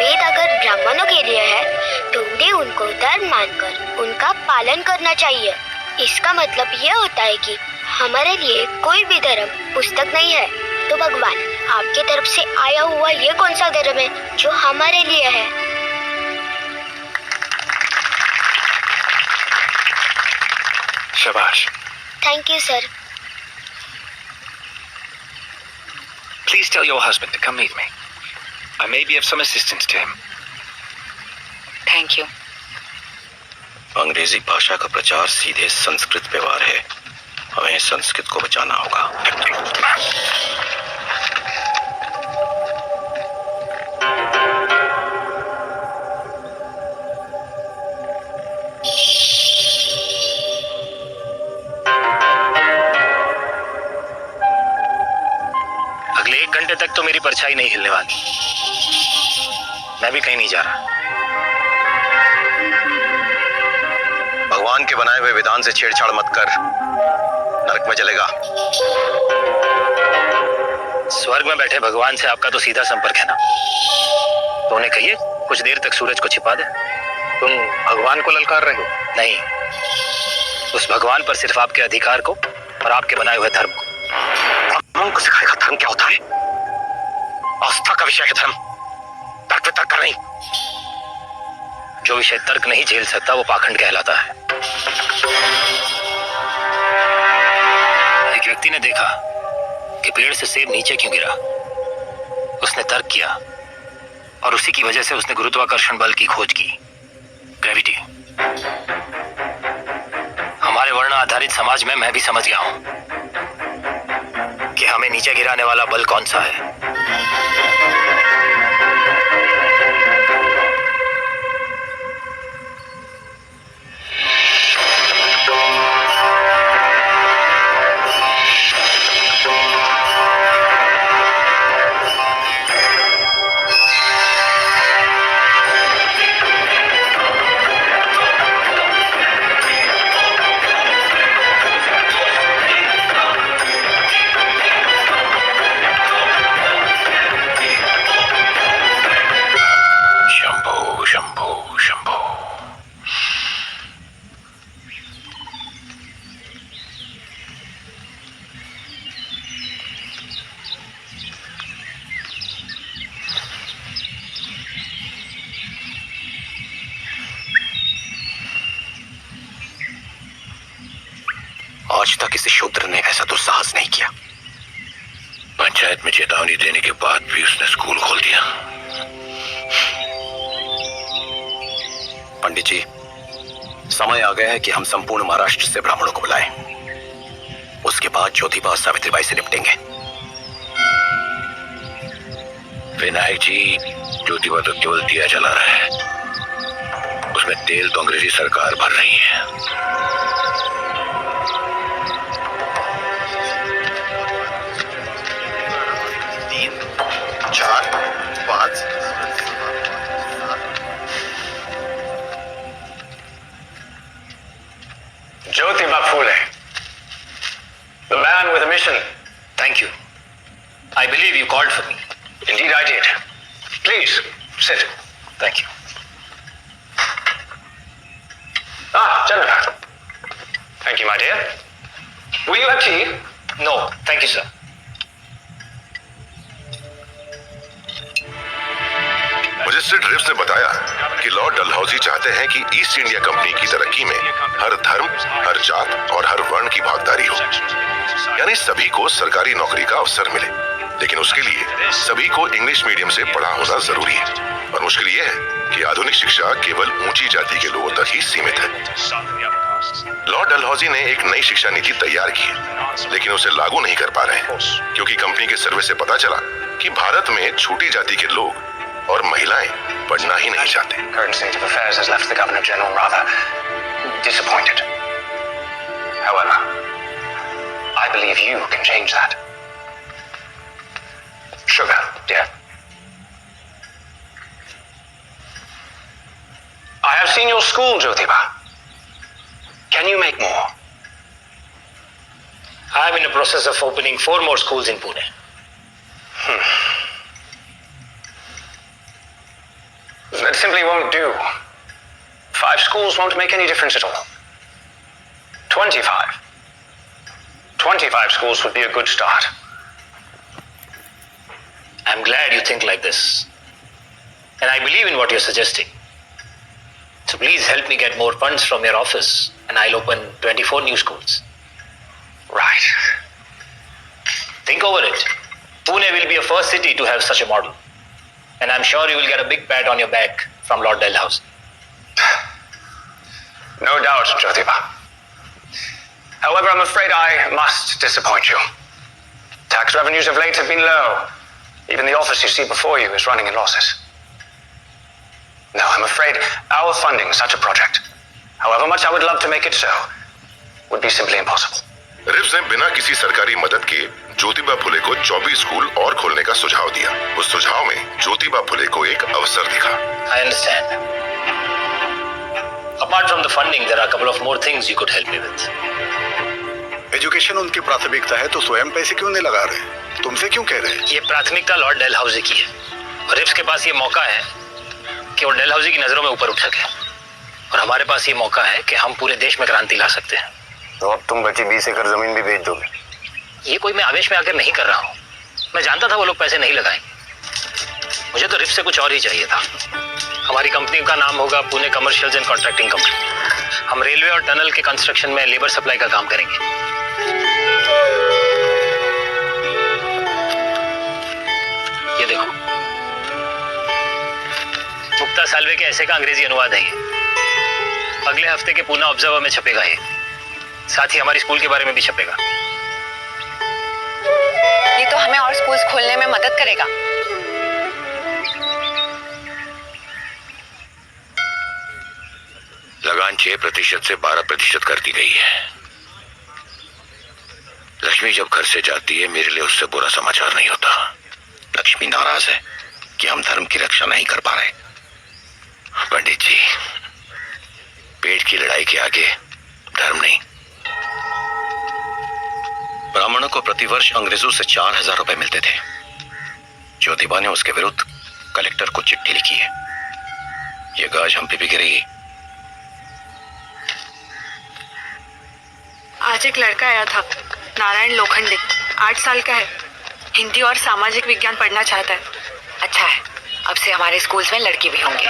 वेद अगर ब्राह्मणों के लिए है तो उन्हें उनको धर्म मानकर उनका पालन करना चाहिए। इसका मतलब ये होता है कि हमारे लिए कोई भी धर्म पुस्तक नहीं है। तो भगवान, आपके तरफ से आया हुआ ये कौन सा धर्म है जो हमारे लिए है? Shabash. Thank you sir. Please tell your husband to come meet me. I may be of some assistance to him. Thank you. अंग्रेजी भाषा का प्रचार सीधे संस्कृत पे वार है। हमें संस्कृत को बचाना होगा। अगले 1 घंटे तक तो मेरी परछाई नहीं हिलने वाली। मैं भी कहीं नहीं जा रहा। भगवान के बनाए हुए विधान से छेड़छाड़ मत कर, नरक में चलेगा। स्वर्ग में बैठे भगवान से आपका तो सीधा संपर्क है ना, तो उन्हें कहिए कुछ देर तक सूरज को छिपा दे। तुम भगवान को ललकार रहे हो? नहीं, उस भगवान पर सिर्फ आपके अधिकार को और आपके बनाए हुए धर्म को। ब्राह्मणों को सिखाएगा धर्म क्या होता है? आस्था का विषय है धर्म, तर्क वितर्क का नहीं। जो विषय तर्क नहीं झेल सकता वो पाखंड कहलाता है। एक व्यक्ति ने देखा कि पेड़ से सेब नीचे क्यों गिरा। उसने तर्क किया और उसी की वजह से उसने गुरुत्वाकर्षण बल की खोज की, ग्रेविटी। हमारे वर्ण आधारित समाज में मैं भी समझ गया हूं कि हमें नीचे गिराने वाला बल कौन सा है। आज तक किसी शूद्र ने ऐसा दुस्साहस नहीं किया। पंचायत में चेतावनी देने के बाद भी उसने स्कूल खोल दिया। पंडित जी, समय आ गया है कि हम संपूर्ण महाराष्ट्र से ब्राह्मणों को बुलाएं। उसके बाद ज्योतिबा और सावित्रीबाई से निपटेंगे। विनायक जी, ज्योतिबा तो केवल दिया जला रहा है, उसमें तेल तो अंग्रेजी सरकार भर रही है। 4, 5, Jyotiba Phule, the man with a mission. Thank you. I believe you called for me. Indeed, I did. Please, sit. Thank you. Jennifer. Thank you, my dear. Will you have tea? No, thank you, sir. Magistrate रिव्स ने बताया कि Lord Dalhousie चाहते हैं कि east India company की तरक्की में हर धर्म, हर जात और हर वर्ण की भागीदारी हो, यानी सभी को सरकारी नौकरी का अवसर मिले। लेकिन उसके लिए सभी को इंग्लिश मीडियम से पढ़ा होना जरूरी है। और मुश्किल यह है कि आधुनिक शिक्षा केवल ऊंची जाति के लोगों तक ही सीमित है। लॉर्ड डलहौजी ने एक नई शिक्षा नीति तैयार की है, लेकिन उसे लागू नहीं कर पा रहे हैं, क्योंकि कंपनी के सर्वे से पता चला कि भारत में छोटी जाति के लोग और महिलाएं पढ़ना ही नहीं चाहते। Current state of affairs has left the Governor General rather disappointed. However, I believe you can change that. Sugar, dear. I have seen your school, Jyotiba. Can you make more? I am in the process of opening 4 more schools in Pune. That simply won't do. 5 schools won't make any difference at all. 25. 25 schools would be a good start. I'm glad you think like this. And I believe in what you're suggesting. So please help me get more funds from your office and I'll open 24 new schools. Right. Think over it. Pune will be a first city to have such a model. And I'm sure you will get a big pat on your back from Lord Dalhousie. No doubt, Jyotiba. However, I'm afraid I must disappoint you. Tax revenues of late have been low. Even the office you see before you is running in losses. No, I'm afraid our funding such a project, however much I would love to make it so, would be simply impossible. रिव्स ने बिना किसी सरकारी मदद के ज्योतिबा फुले को 24 school और खोलने का सुझाव दिया। उस सुझाव में ज्योतिबा फुले को एक अवसर दिखा। I understand. Apart from the funding, there are a couple of more things you could help me with. Education उनकी प्राथमिकता है तो स्वयं पैसे क्यों नहीं लगा रहे? तुमसे क्यों कह रहे हैं? ये प्राथमिकता लॉर्ड डेलहाउसी की है और रिव्स के पास ये मौका है कि वो डेलहाउसी की नजरों में ऊपर उठ सके, और हमारे पास ये मौका है कि हम पूरे देश में क्रांति ला सकते हैं। तो अब तुम बची 20 एकड़ जमीन भी बेच दोगे? ये कोई मैं आवेश में आकर नहीं कर रहा हूँ। मैं जानता था वो लोग पैसे नहीं लगाएंगे। मुझे तो रिव्स से कुछ और ही चाहिए था। हमारी कंपनी का नाम होगा Pune commercials and contracting company. हम रेलवे और टनल के कंस्ट्रक्शन में लेबर सप्लाई का काम करेंगे। मुक्ता साल्वे के ऐसे का अंग्रेजी अनुवाद है ये। अगले हफ्ते के पूना ऑब्जर्वर में छपेगा ये। साथ ही हमारी स्कूल के बारे में भी छपेगा। ये तो हमें और स्कूल्स खोलने में मदद करेगा। लगान 6% से 12% कर दी गई है। लक्ष्मी जब घर से जाती है मेरे लिए उससे बुरा समाचार नहीं होता। लक्ष्मी नाराज है कि हम धर्म की रक्षा नहीं कर पा रहे। पंडित जी, पेट की लड़ाई के आगे धर्म नहीं। ब्राह्मणों को प्रतिवर्ष अंग्रेजों से 4000 रुपए मिलते थे। ज्योतिबा ने उसके विरुद्ध कलेक्टर को चिट्ठी लिखी है। ये गाज हम पे भी गिरेगी। आज एक लड़का आया था, नारायण लोखंडे, 8 साल का है। हिंदी और सामाजिक विज्ञान पढ़ना चाहता है। अच्छा है, अब से हमारे स्कूल्स में लड़की भी होंगे।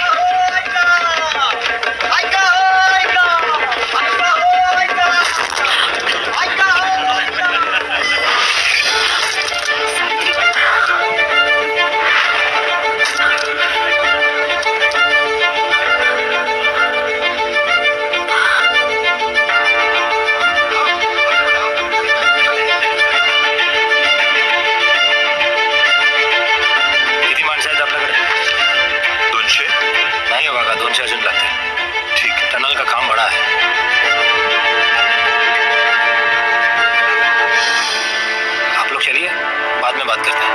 किती माणसं आहेत आपल्याकडे? 200? नहीं होगा का, 200 अर्जुन लगते हैं। ठीक है। टनल का काम बड़ा है। आप लोग चलिए, बाद में बात करते हैं।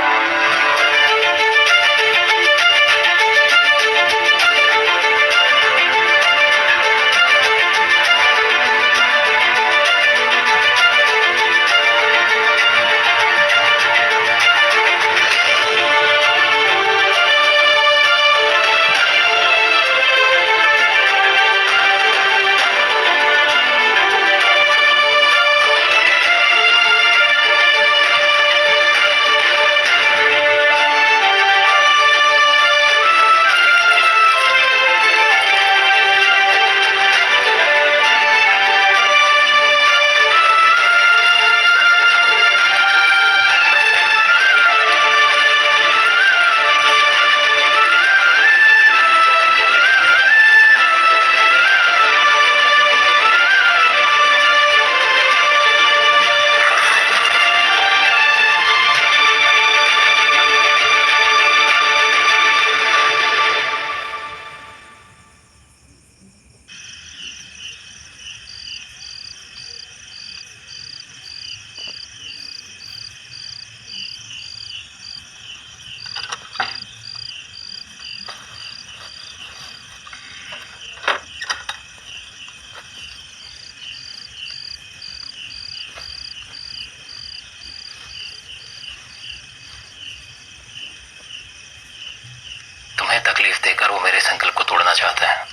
तुम्हें तकलीफ देकर वो मेरे संकल्प को तोड़ना चाहता है।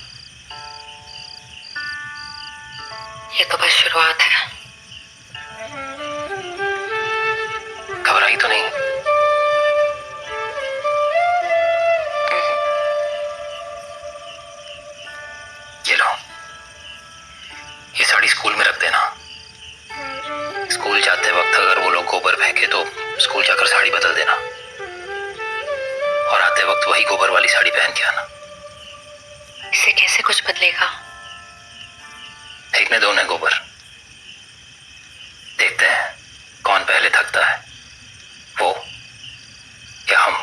ये तो बस शुरुआत है। घबराई तो नहीं? ये लो, ये साड़ी स्कूल में रख देना। स्कूल जाते वक्त अगर वो लोग गोबर फेंके तो स्कूल जाकर साड़ी बदल देना, और आते वक्त वही गोबर वाली साड़ी पहन के आना। इससे कैसे कुछ बदलेगा? फेंकने दो उन्हें गोबर, देखते हैं कौन पहले थकता है, वो या हम।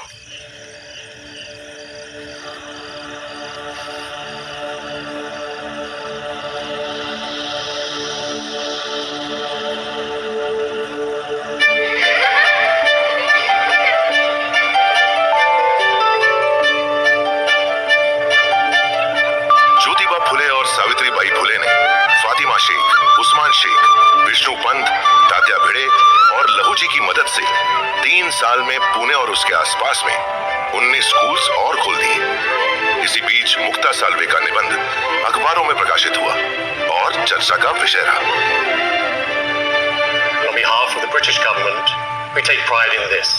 ज्योतिबा फुले और सावित्रीबाई फुले ने फातिमा शेख, उस्मान शेख, विष्णु पंत, तात्या भिड़े और लहू जी की मदद से 3 साल में पुणे और उसके आसपास में 19 स्कूल्स और खोल दिए। इसी बीच मुक्ता साल्वे का निबंध अखबारों में प्रकाशित हुआ और चर्चा का विषय रहा। On behalf of the British government, we take pride in this.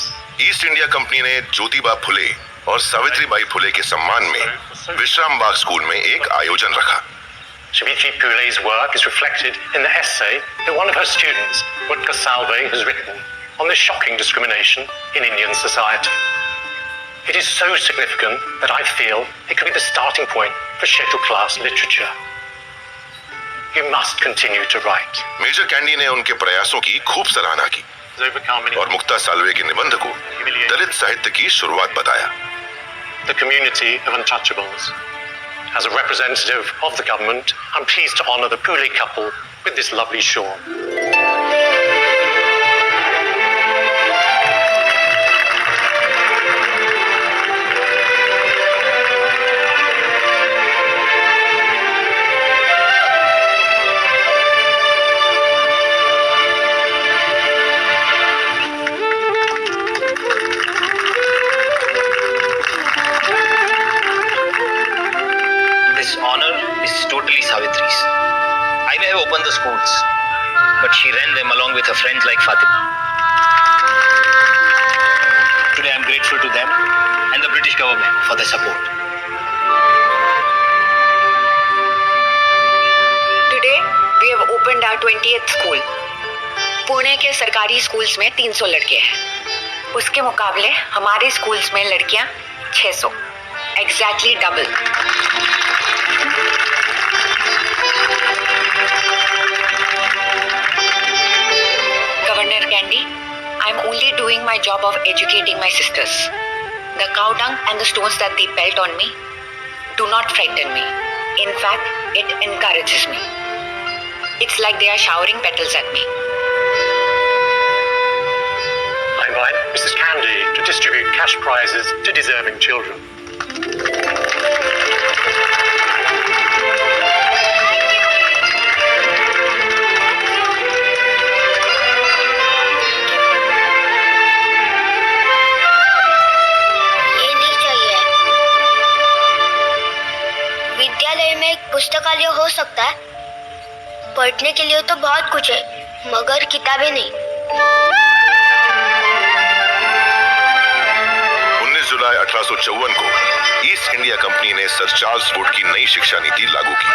East India company ने ज्योतिबा फुले और सावित्रीबाई फुले के सम्मान में विश्राम बाग स्कूल में एक आयोजन रखा। Savitri Phule's work is reflected in the essay that one of her students, Mutka Salve, has written on the shocking discrimination in Indian society. It is so significant that I feel it could be the starting point for scheduled class literature. You must continue to write. Major कैंडी ने उनके प्रयासों की खूब सराहना की और मुक्ता साल्वे के निबंध को दलित साहित्य की शुरुआत बताया. The community of untouchables. As a representative of the government, I'm pleased to honour the Pooley couple with this lovely shawl. This honor is totally Savitri's. I may have opened the schools, but she ran them along with her friends like Fatima. Today I'm grateful to them and the British government for their support. Today we have opened our 20th school. Pune के सरकारी schools में 300 लड़के हैं. उसके मुकाबले हमारे schools में लड़कियां 600. Exactly double. Governor Candy, I'm only doing my job of educating my sisters. The cow dung and the stones that they pelt on me do not frighten me. In fact, it encourages me. It's like they are showering petals at me. I invite Mrs. Candy to distribute cash prizes to deserving children. ये नहीं चाहिए. विद्यालय में एक पुस्तकालय हो सकता है. पढ़ने के लिए तो बहुत कुछ है, मगर किताबें नहीं. 19 जुलाई 1854 को ईस्ट इंडिया कंपनी ने सर चार्ल्स वुड की नई शिक्षा नीति लागू की,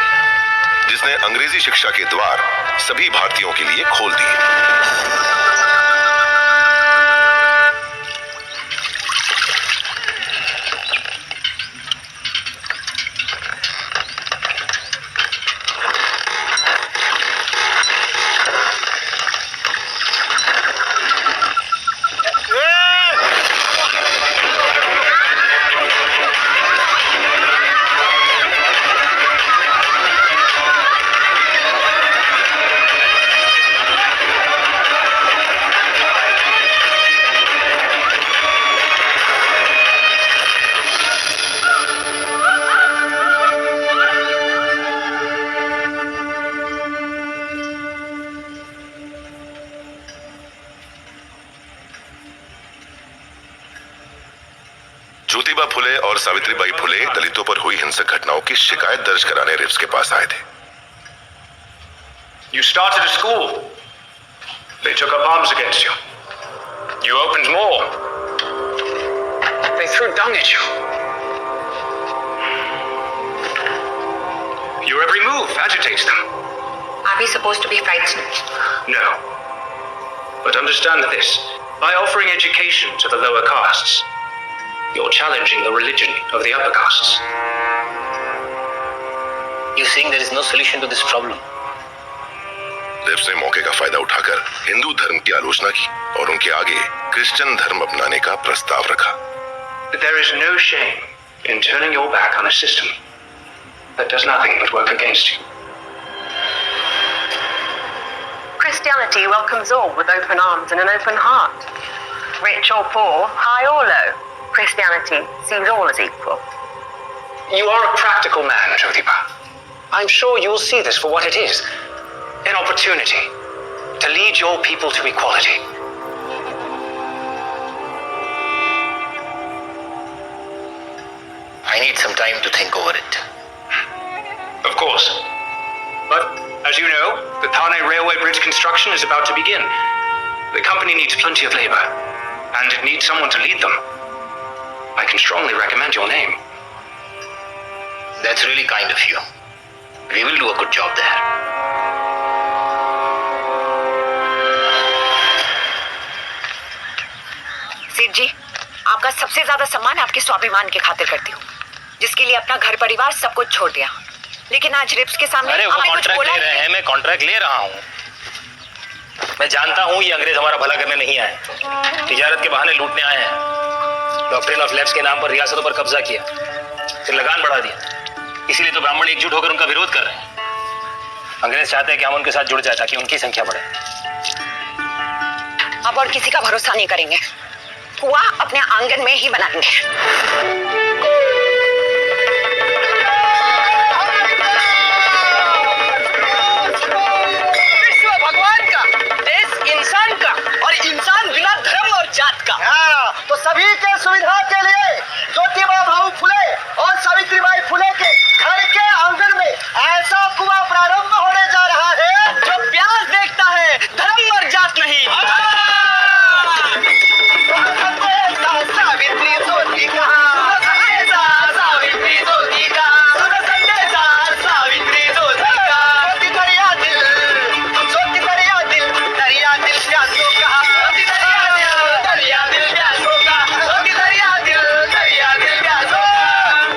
जिसने अंग्रेजी शिक्षा के द्वार सभी भारतीयों के लिए खोल दिए. ज्योतिबा फुले और सावित्रीबाई फुले दलितों पर हुई हिंसक घटनाओं की शिकायत दर्ज कराने रिब्स के पास आए थे. You started a school. They took up arms against you. You opened more. They threw dung at you. Your every move agitates them. Are we supposed to be frightened? No. But understand this. By offering education to the lower castes, you're challenging the religion of the upper castes. You're saying there is no solution to this problem? Ribs ने मौके का फायदा उठाकर हिंदू धर्म की आलोचना की और उनके आगे क्रिश्चियन धर्म अपनाने का प्रस्ताव रखा. But there is no shame in turning your back on a system that does nothing but work against you. Christianity welcomes all with open arms and an open heart. Rich or poor, high or low, Christianity sees all as equal. You are a practical man, Jyotiba. I'm sure you'll see this for what it is. An opportunity to lead your people to equality. I need some time to think over it. Of course. But, as you know, the Thane Railway Bridge construction is about to begin. The company needs plenty of labor, and it needs someone to lead them. I can strongly recommend your name. That's really kind of you. We will do a good job there. Sid ji, आपका सबसे ज्यादा सम्मान आपके स्वाभिमान के खातिर करती हूँ, जिसके लिए अपना घर परिवार सब कुछ छोड़ दिया। लेकिन आज रिप्स के सामने अरे वो आपने कुछ कॉन्ट्रैक्ट बोला ले ही रहे नहीं। हैं, मैं कॉन्ट्रैक्ट ले रहा हूँ। मैं जानता हूँ ये अंग्रेज हमारा भला करने नहीं आए, तिजारत के बहाने लूटने आए हैं। डॉक्ट्रिन ऑफ लैप्स के नाम पर रियासतों पर कब्जा किया, फिर लगान बढ़ा दिया। इसीलिए तो ब्राह्मण एकजुट होकर उनका विरोध कर रहे हैं। अंग्रेज चाहते हैं कि हम उनके साथ जुड़ जाए ताकि उनकी संख्या बढ़े। अब और किसी का भरोसा नहीं करेंगे, कुआं अपने आंगन में ही बनाएंगे। विश्व भगवान का, देश इंसान का, और इंसान बिना धर्म और जात का। तो सभी के सुविधा के लिए ज्योतिबा भाऊ फुले और सावित्रीबाई फुले के घर के आंगन में ऐसा कुआं प्रारंभ होने जा रहा है जो प्यास देखता है, धर्म और जात नहीं। सावित्री ज्योति कहा, सावित्री ज्योति का, सावित्री ज्योति का, ज्योति दरिया दिल प्यासों का, दरिया दिल प्यासों का, ज्योति दरिया दिल प्यासों।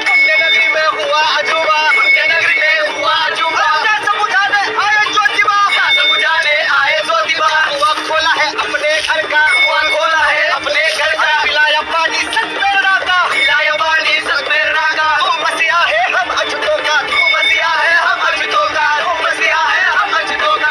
पुण्य नगरी में हुआ अजूबा, पुण्य नगरी में हुआ अजूबा। प्यास बुझाने आए ज्योतिबा, प्यास बुझाने आए ज्योतिबा। कुआं खोला है अपने घर का, कुआं खोला है अपने घर का। पिलाया पानी सब प्रेरणा का, पिलाया पानी सब प्रेरणा का। तू मसीहा है हम अछूतों का, तू मसीहा है हम अछूतों का, तू मसीहा है हम अछूतों का।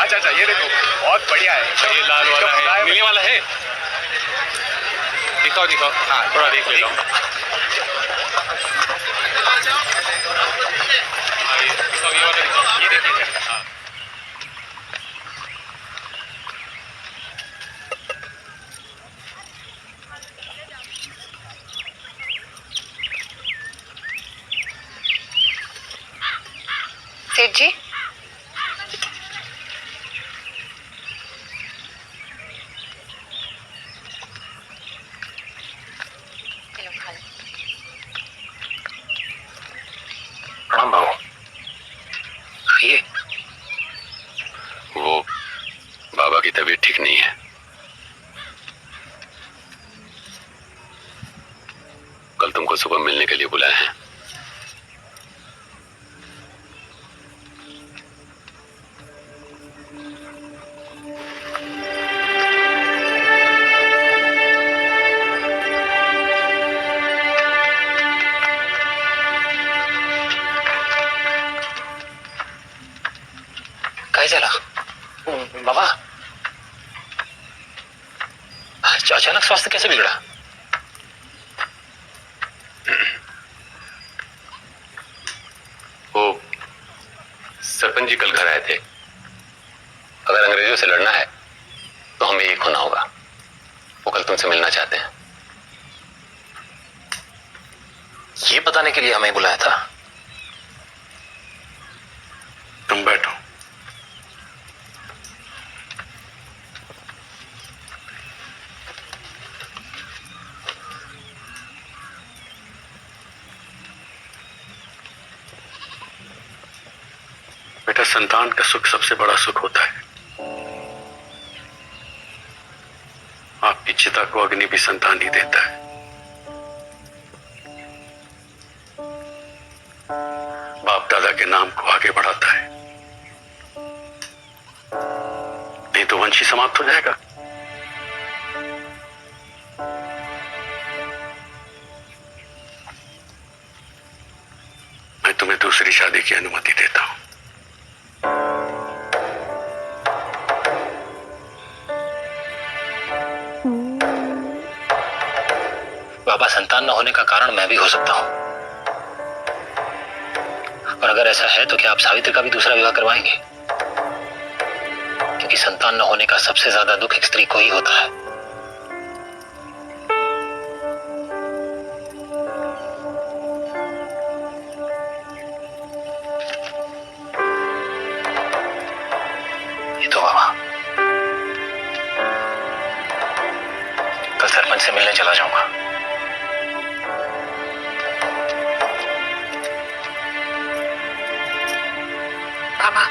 अच्छा, ये देखो बहुत बढ़िया है। ये लाल वाला है, नीले वाला है। दिखाओ। हाँ, थोड़ा देख ले लो। ये देखिए। हाँ। सेठ जी, प्रणाम बाबू। आइए। वो बाबा की तबीयत ठीक नहीं है। कल तुमको सुबह मिलने के लिए बुलाया है। काय झाला बाबा? अचानक स्वास्थ्य कैसे बिगड़ा? वो सरपंच जी कल घर आए थे। अगर अंग्रेजों से लड़ना है तो हमें एक होना होगा। वो कल तुमसे मिलना चाहते हैं। ये बताने के लिए हमें बुलाया था? तुम बैठो। बेटा, संतान का सुख सबसे बड़ा सुख होता है। आपकी चिता को अग्नि भी संतान ही देता है। बाप दादा के नाम को आगे बढ़ाता है, नहीं तो वंश ही समाप्त हो जाएगा। मैं तुम्हें दूसरी शादी की अनुमति देता हूं। बाबा, संतान न होने का कारण मैं भी हो सकता हूं। और अगर ऐसा है तो क्या आप सावित्री का भी दूसरा विवाह करवाएंगे? क्योंकि संतान न होने का सबसे ज्यादा दुख एक स्त्री को ही होता है। ये तो बाबा, कल सरपंच से मिलने चला जाऊंगा। बाबा,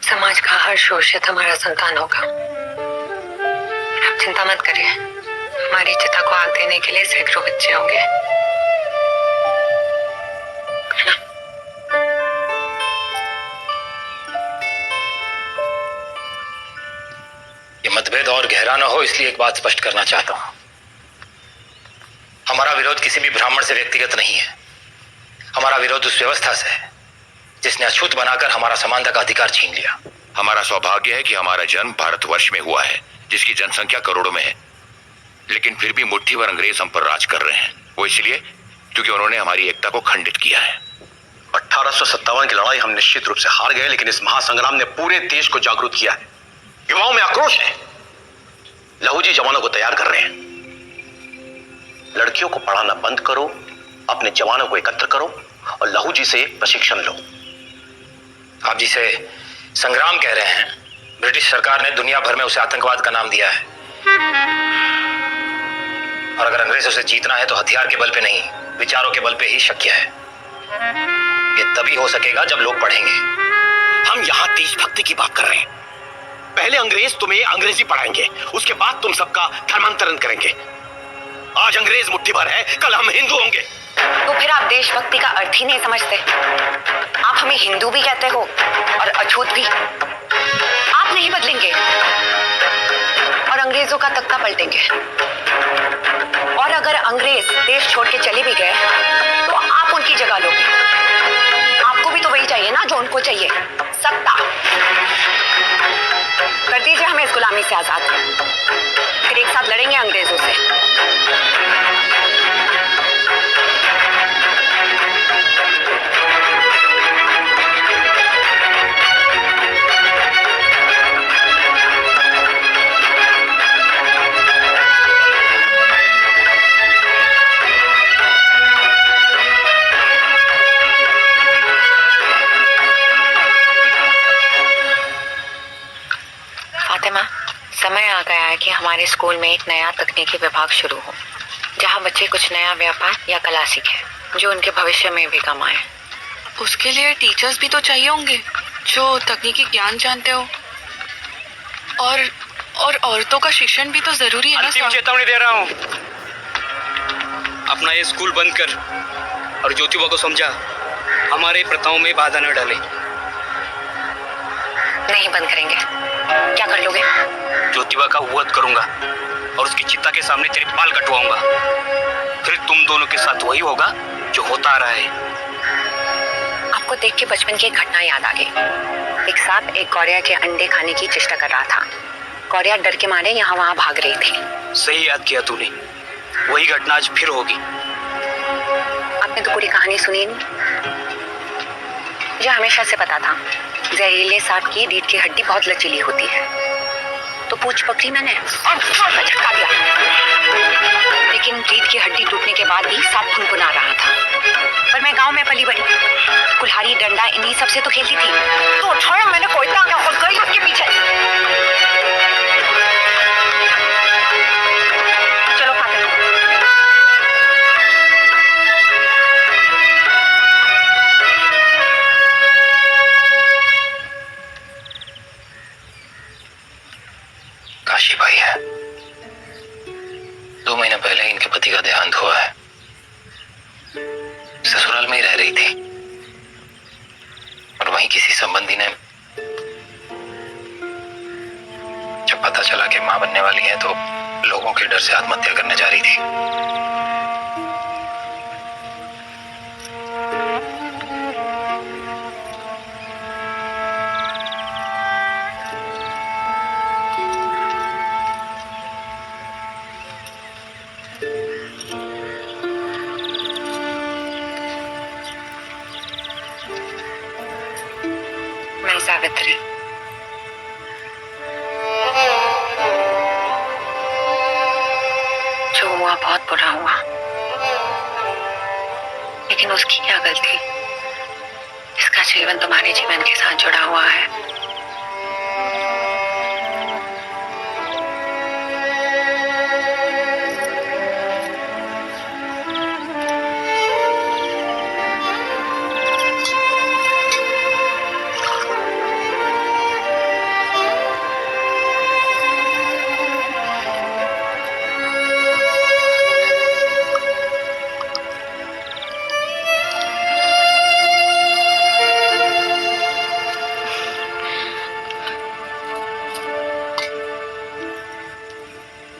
समाज का हर शोषित हमारा संतान होगा। आप चिंता मत करिए, हमारी चिता को आग देने के लिए सैकड़ों बच्चे होंगे। है ना? ये मतभेद और गहरा ना हो, इसलिए एक बात स्पष्ट करना चाहता हूं। हमारा विरोध किसी भी ब्राह्मण से व्यक्तिगत नहीं है। हमारा विरोध उस व्यवस्था से है जिसने अछूत बनाकर हमारा समानता का अधिकार छीन लिया। हमारा सौभाग्य है कि हमारा जन्म भारतवर्ष में हुआ है, जिसकी जनसंख्या करोड़ों में है, लेकिन फिर भी मुट्ठी भर अंग्रेज हम पर राज कर रहे हैं। वो इसलिए क्योंकि उन्होंने हमारी एकता को खंडित किया है। 1857 की लड़ाई हम निश्चित रूप से हार गए, लेकिन इस महासंग्राम ने पूरे देश को जागरूक किया है। युवाओं में आक्रोश है। लहू जी जवानों को तैयार कर रहे हैं। लड़कियों को पढ़ाना बंद करो, अपने जवानों को एकत्र करो और लहू जी से प्रशिक्षण लो। आप जिसे संग्राम कह रहे हैं, ब्रिटिश सरकार ने दुनिया भर में उसे आतंकवाद का नाम दिया है। और अगर अंग्रेजों से जीतना है तो हथियार के बल पे नहीं, विचारों के बल पे ही शक्य है। ये तभी हो सकेगा जब लोग पढ़ेंगे। हम यहाँ देशभक्ति की बात कर रहे हैं। पहले अंग्रेज तुम्हें अंग्रेजी पढ़ाएंगे, उसके बाद तुम सबका धर्मांतरण करेंगे। आज अंग्रेज मुट्ठी भर है, कल हम हिंदू होंगे। तो फिर आप देशभक्ति का अर्थ ही नहीं समझते। आप हमें हिंदू भी कहते हो और अछूत भी। आप नहीं बदलेंगे और अंग्रेजों का तख्ता पलटेंगे। और अगर अंग्रेज देश छोड़ के चले भी गए तो आप उनकी जगह लोगे। आपको भी तो वही चाहिए ना जो उनको चाहिए, सत्ता। कर दीजिए हमें इस गुलामी से आजाद, फिर एक साथ लड़ेंगे अंग्रेजों से। फातिमा, समय आ गया है कि हमारे स्कूल में एक नया तकनीकी विभाग शुरू हो, जहाँ बच्चे कुछ नया व्यापार या कला सीखें जो उनके भविष्य में भी कम आए। उसके लिए टीचर्स भी तो चाहिए होंगे जो तकनीकी ज्ञान जानते हो। और औरतों का शिक्षण भी तो जरूरी है ना। अंतिम चेतावनी दे रहा हूँ, अपना ये स्कूल बंद कर और ज्योतिबा को समझा हमारे प्रथाओं में बाधा न डाले। नहीं बंद करेंगे। क्या कर लोगे? ज्योतिबा का वध करूंगा और उसकी चिता के सामने तेरे बाल कटवाऊंगा। फिर तुम दोनों के साथ वही होगा जो होता आ रहा है। आपको देख के बचपन की एक घटना याद आ गई। एक सांप एक गौरिया के अंडे खाने की चेष्टा कर रहा था। गौरिया डर के मारे यहाँ वहाँ भाग रही थी। सही याद किया तूने, वही घटना आज फिर होगी। आपने तो पूरी कहानी सुनी नहीं। मुझे हमेशा से पता था जहरीले सांप की रीढ़ की हड्डी बहुत लचीली होती है, तो पूंछ पकड़ी मैंने और झटका दिया। लेकिन रीढ़ की हड्डी टूटने के बाद भी सांप फुनफुना रहा था। पर मैं गांव में पली बड़ी, कुल्हाड़ी डंडा इन्हीं सबसे तो खेलती थी। तो छोड़, मैंने कोई टांगा खोल गई उसके पीछे। चलो फातिमा। काशी भाई है, 2 महीने पहले इनके पति का देहांत हुआ है। ससुराल में ही रह रही थी और वहीं किसी संबंधी ने जब पता चला कि मां बनने वाली है तो लोगों के डर से आत्महत्या करने जा रही थी। गायत्री। जो हुआ बहुत बुरा हुआ, लेकिन उसकी क्या गलती? इसका जीवन तुम्हारे जीवन के साथ जुड़ा हुआ है।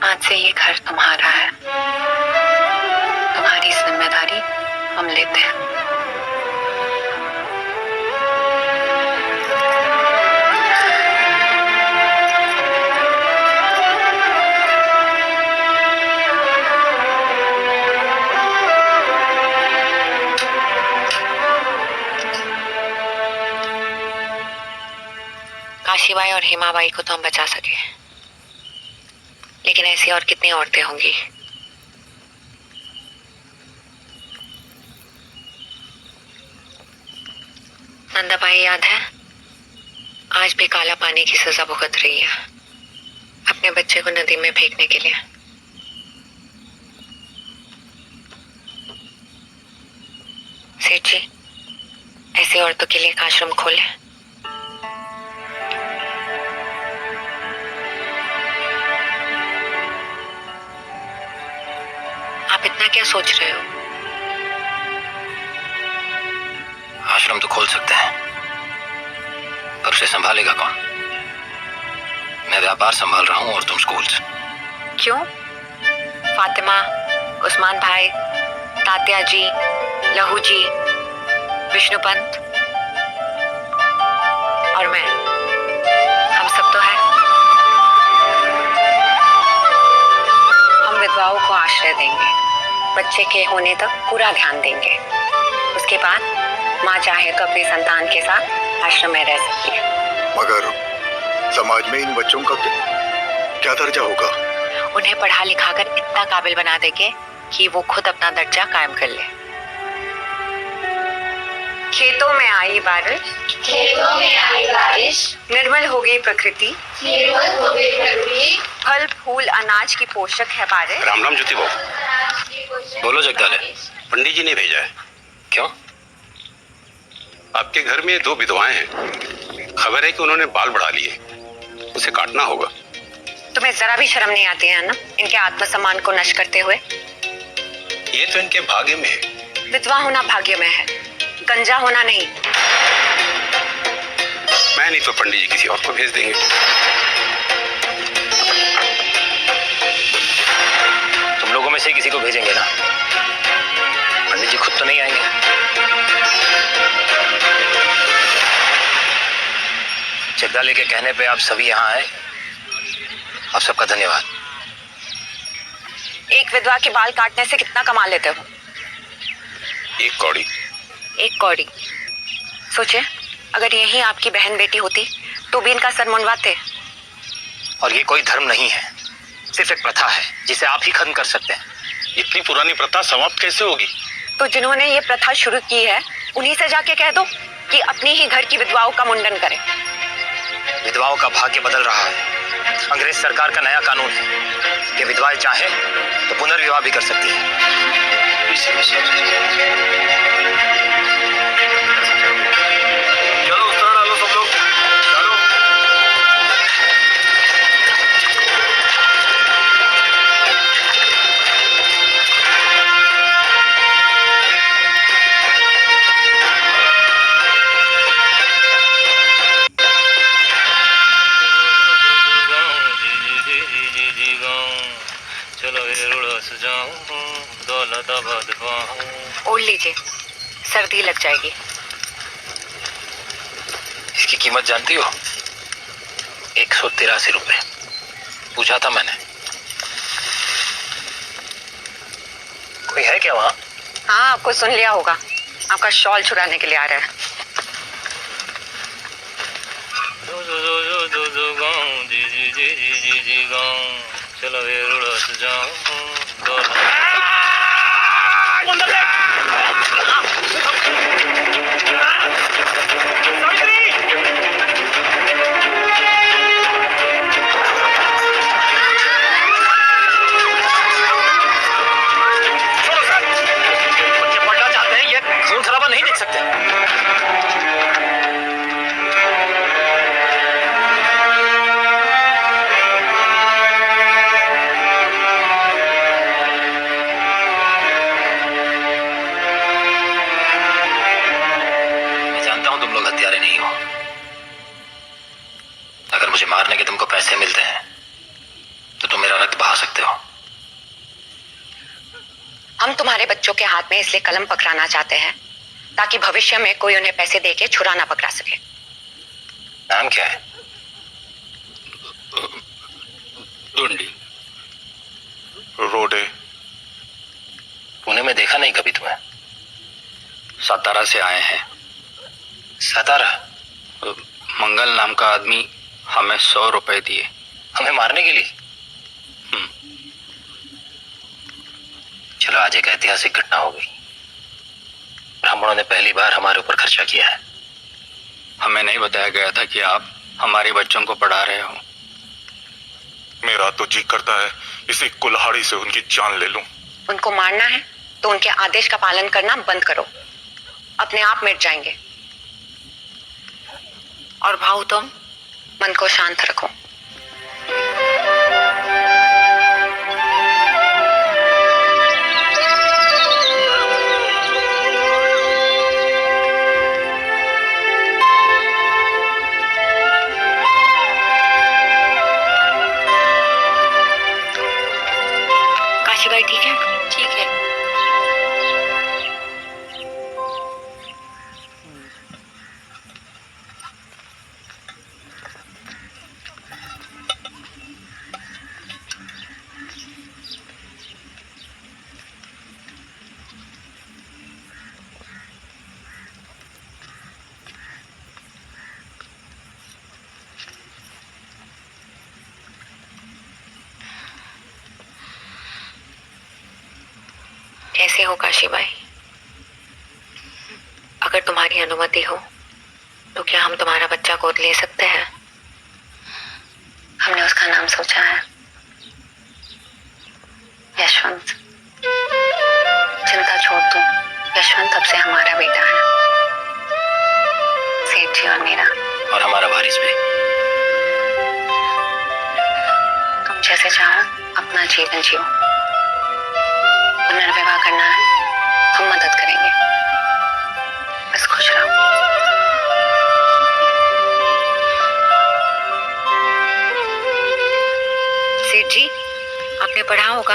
आज से ये घर तुम्हारा है। तुम्हारी जिम्मेदारी हम लेते हैं। काशीबाई और हेमाबाई को तो हम बचा सके, लेकिन ऐसी और कितनी औरतें होंगी? नंदाबाई याद है? आज भी काला पानी की सजा भुगत रही है अपने बच्चे को नदी में फेंकने के लिए। सेठ जी, ऐसी औरतों के लिए एक आश्रम खोले। आप इतना क्या सोच रहे हो? आश्रम तो खोल सकते हैं, पर उसे संभालेगा कौन? मैं व्यापार संभाल रहा हूं और तुम स्कूल। क्यों? फातिमा, उस्मान भाई, तात्या जी, लहू जी, विष्णु पंत और मैं, हम सब तो है। हम विधवाओं को आश्रय देंगे, बच्चे के होने तक पूरा ध्यान देंगे। उसके बाद माँ चाहे तो अपनी संतान के साथ आश्रम में रह सकती है। मगर समाज में इन बच्चों का क्या दर्जा होगा? उन्हें पढ़ा लिखा कर इतना काबिल बना देंगे कि वो खुद अपना दर्जा कायम कर ले। खेतों में आई बारिश, खेतों में आई बारिश, निर्मल हो गई प्रकृति, निर्मल हो गई प्रकृति, फल फूल अनाज की पोषक है बारिश। राम राम ज्योति बाबू। बोलो जगदाले। पंडित जी ने भेजा है। क्यों? आपके घर में 2 विधवाएं हैं। खबर है कि उन्होंने बाल बढ़ा लिए, उसे काटना होगा। तुम्हें जरा भी शर्म नहीं आती है ना, इनके आत्मसम्मान को नष्ट करते हुए? ये तो इनके भाग्य में है। विधवा होना भाग्य में है, गंजा होना नहीं। मैं नहीं तो पंडित जी किसी और को भेज देंगे। तुम लोगों में से किसी को भेजेंगे ना, पंडित जी खुद तो नहीं आएंगे। जगदाले के कहने पे आप सभी यहाँ आए, आप सबका धन्यवाद। एक विधवा के बाल काटने से कितना कमा लेते हो? 1 कौड़ी। 1 कौड़ी। सोचे, अगर यही आपकी बहन बेटी होती तो भी इनका सर मुंडवाते। और ये कोई धर्म नहीं है, सिर्फ एक प्रथा है जिसे आप ही खत्म कर सकते हैं। इतनी पुरानी प्रथा समाप्त कैसे होगी? तो जिन्होंने ये प्रथा शुरू की है उन्हीं से जाके कह दो कि अपनी ही घर की विधवाओं का मुंडन करें। विधवाओं का भाग्य बदल रहा है। अंग्रेज सरकार का नया कानून है कि विधवाएं चाहे तो पुनर्विवाह भी कर सकती है। चलो उस तरह डालो सब लोग, डालो। ओढ़ लीजिए, सर्दी लग जाएगी। इसकी कीमत जानती हो? 183 रुपए। पूछा था मैंने। कोई है क्या वहाँ? हाँ, आपको सुन लिया होगा। आपका शॉल चुराने के लिए आ रहा है। बच्चे पढ़ना चाहते हैं, ये खून खराबा नहीं देख सकते। मैं जानता हूं तुम लोग हत्यारे नहीं हो। अगर मुझे मारने के तुमको पैसे मिलते हैं तो तुम मेरा रक्त बहा सकते हो। हम तुम्हारे बच्चों के हाथ में इसलिए कलम पकड़ाना चाहते हैं ताकि भविष्य में कोई उन्हें पैसे देके छुरा ना पकड़ा सके। नाम क्या है? ढूंढी। रोडे। पुणे में देखा नहीं कभी तुम्हें। सातारा से आए हैं। सातारा? मंगल नाम का आदमी हमें 100 रुपए दिए। हमें मारने के लिए? चलो, आज एक ऐतिहासिक घटना हो गई। ब्राह्मणों ने पहली बार हमारे ऊपर खर्चा किया है। हमें नहीं बताया गया था कि आप हमारे बच्चों को पढ़ा रहे हो। मेरा तो जी करता है इसी कुल्हाड़ी से उनकी जान ले लूं। उनको मारना है तो उनके आदेश का पालन करना बंद करो, अपने आप मिट जाएंगे। और भाऊ, तुम मन को शांत रखो। काशीबाई ठीक है? ठीक है। कैसे हो काशीबाई? अगर तुम्हारी अनुमति हो तो क्या हम तुम्हारा बच्चा गोद ले सकते हैं? हमने उसका नाम सोचा है यशवंत। चिंता छोड़ दो, यशवंत अब से हमारा बेटा है। सेठ जी और मेरा। और हमारा वारिस भी। तुम जैसे चाहो अपना जीवन जियो। पुनर्विवाह करना है, हम मदद करेंगे। बस खुश रहो। सेठ जी, आपने पढ़ा होगा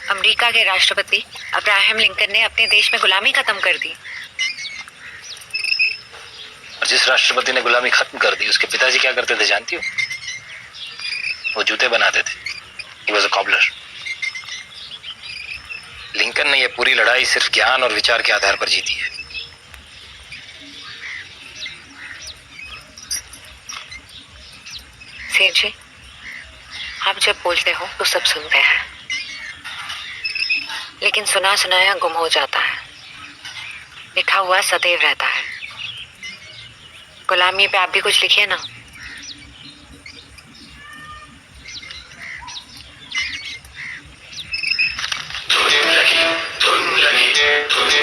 अमेरिका के राष्ट्रपति अब्राहम लिंकन ने अपने देश में गुलामी खत्म कर दी। और जिस राष्ट्रपति ने गुलामी खत्म कर दी, उसके पिताजी क्या करते थे जानती हो? वो जूते बनाते थे। He was a cobbler. Lincoln ने ये पूरी लड़ाई सिर्फ ज्ञान और विचार के आधार पर जीती है। सेठ जी, आप जब बोलते हो तो सब सुनते हैं, लेकिन सुना सुनाया गुम हो जाता है, लिखा हुआ सदैव रहता है। गुलामी पे आप भी कुछ लिखिए ना। धुन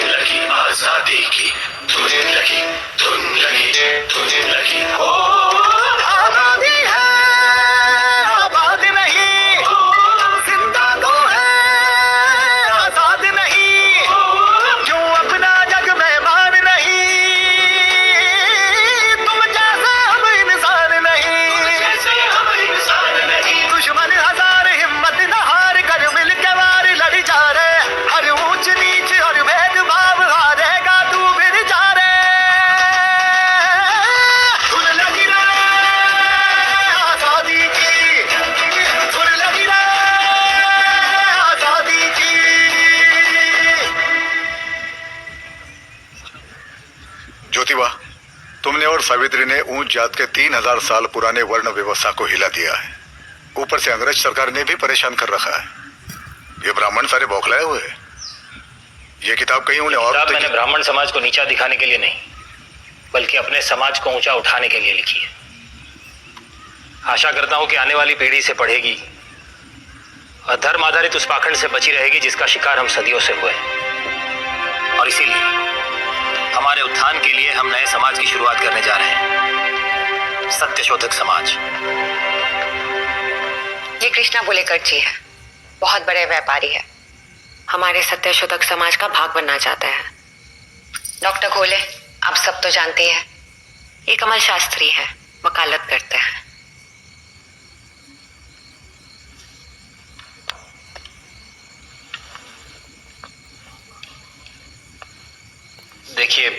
लगी आजादी की, धुन लगी हो। आबादी है, आबाद नहीं, जिंदा तो है, आजाद नहीं। क्यों अपना जग मेहमान नहीं, तुम जैसे हम इंसान नहीं। दुश्मन हजार हिम्मत न हार कर मिल के वार लड़ जा रहे। हर ऊंच नीच और भेदभाव हारेगा तू फिर जा रे। धुन लगी रे आजादी की, धुन लगी रे आजादी की। ज्योतिबा, तुमने और सावित्री ने ऊंच जात के 3000 साल पुराने वर्ण व्यवस्था को हिला दिया है। ऊपर से अंग्रेज सरकार ने भी परेशान कर रखा है। ये ब्राह्मण सारे बौखलाए हुए हैं। ये किताब कहीं उन्हें और मैंने ब्राह्मण समाज को नीचा दिखाने के लिए नहीं, बल्कि अपने समाज को ऊंचा उठाने के लिए लिखी है। आशा करता हूं कि आने वाली पीढ़ी से पढ़ेगी और धर्म आधारित उस पाखंड से बची रहेगी जिसका शिकार हम सदियों से हुए। और इसीलिए हमारे उत्थान के लिए हम नए समाज की शुरुआत करने जा रहे हैं, सत्यशोधक समाज। ये कृष्णा बुलेकर जी है, बहुत बड़े व्यापारी है, हमारे सत्यशोधक समाज का भाग बनना चाहता है। डॉक्टर खोले आप सब तो जानते हैं, ये कमल शास्त्री है, वकालत करते हैं। देखिए,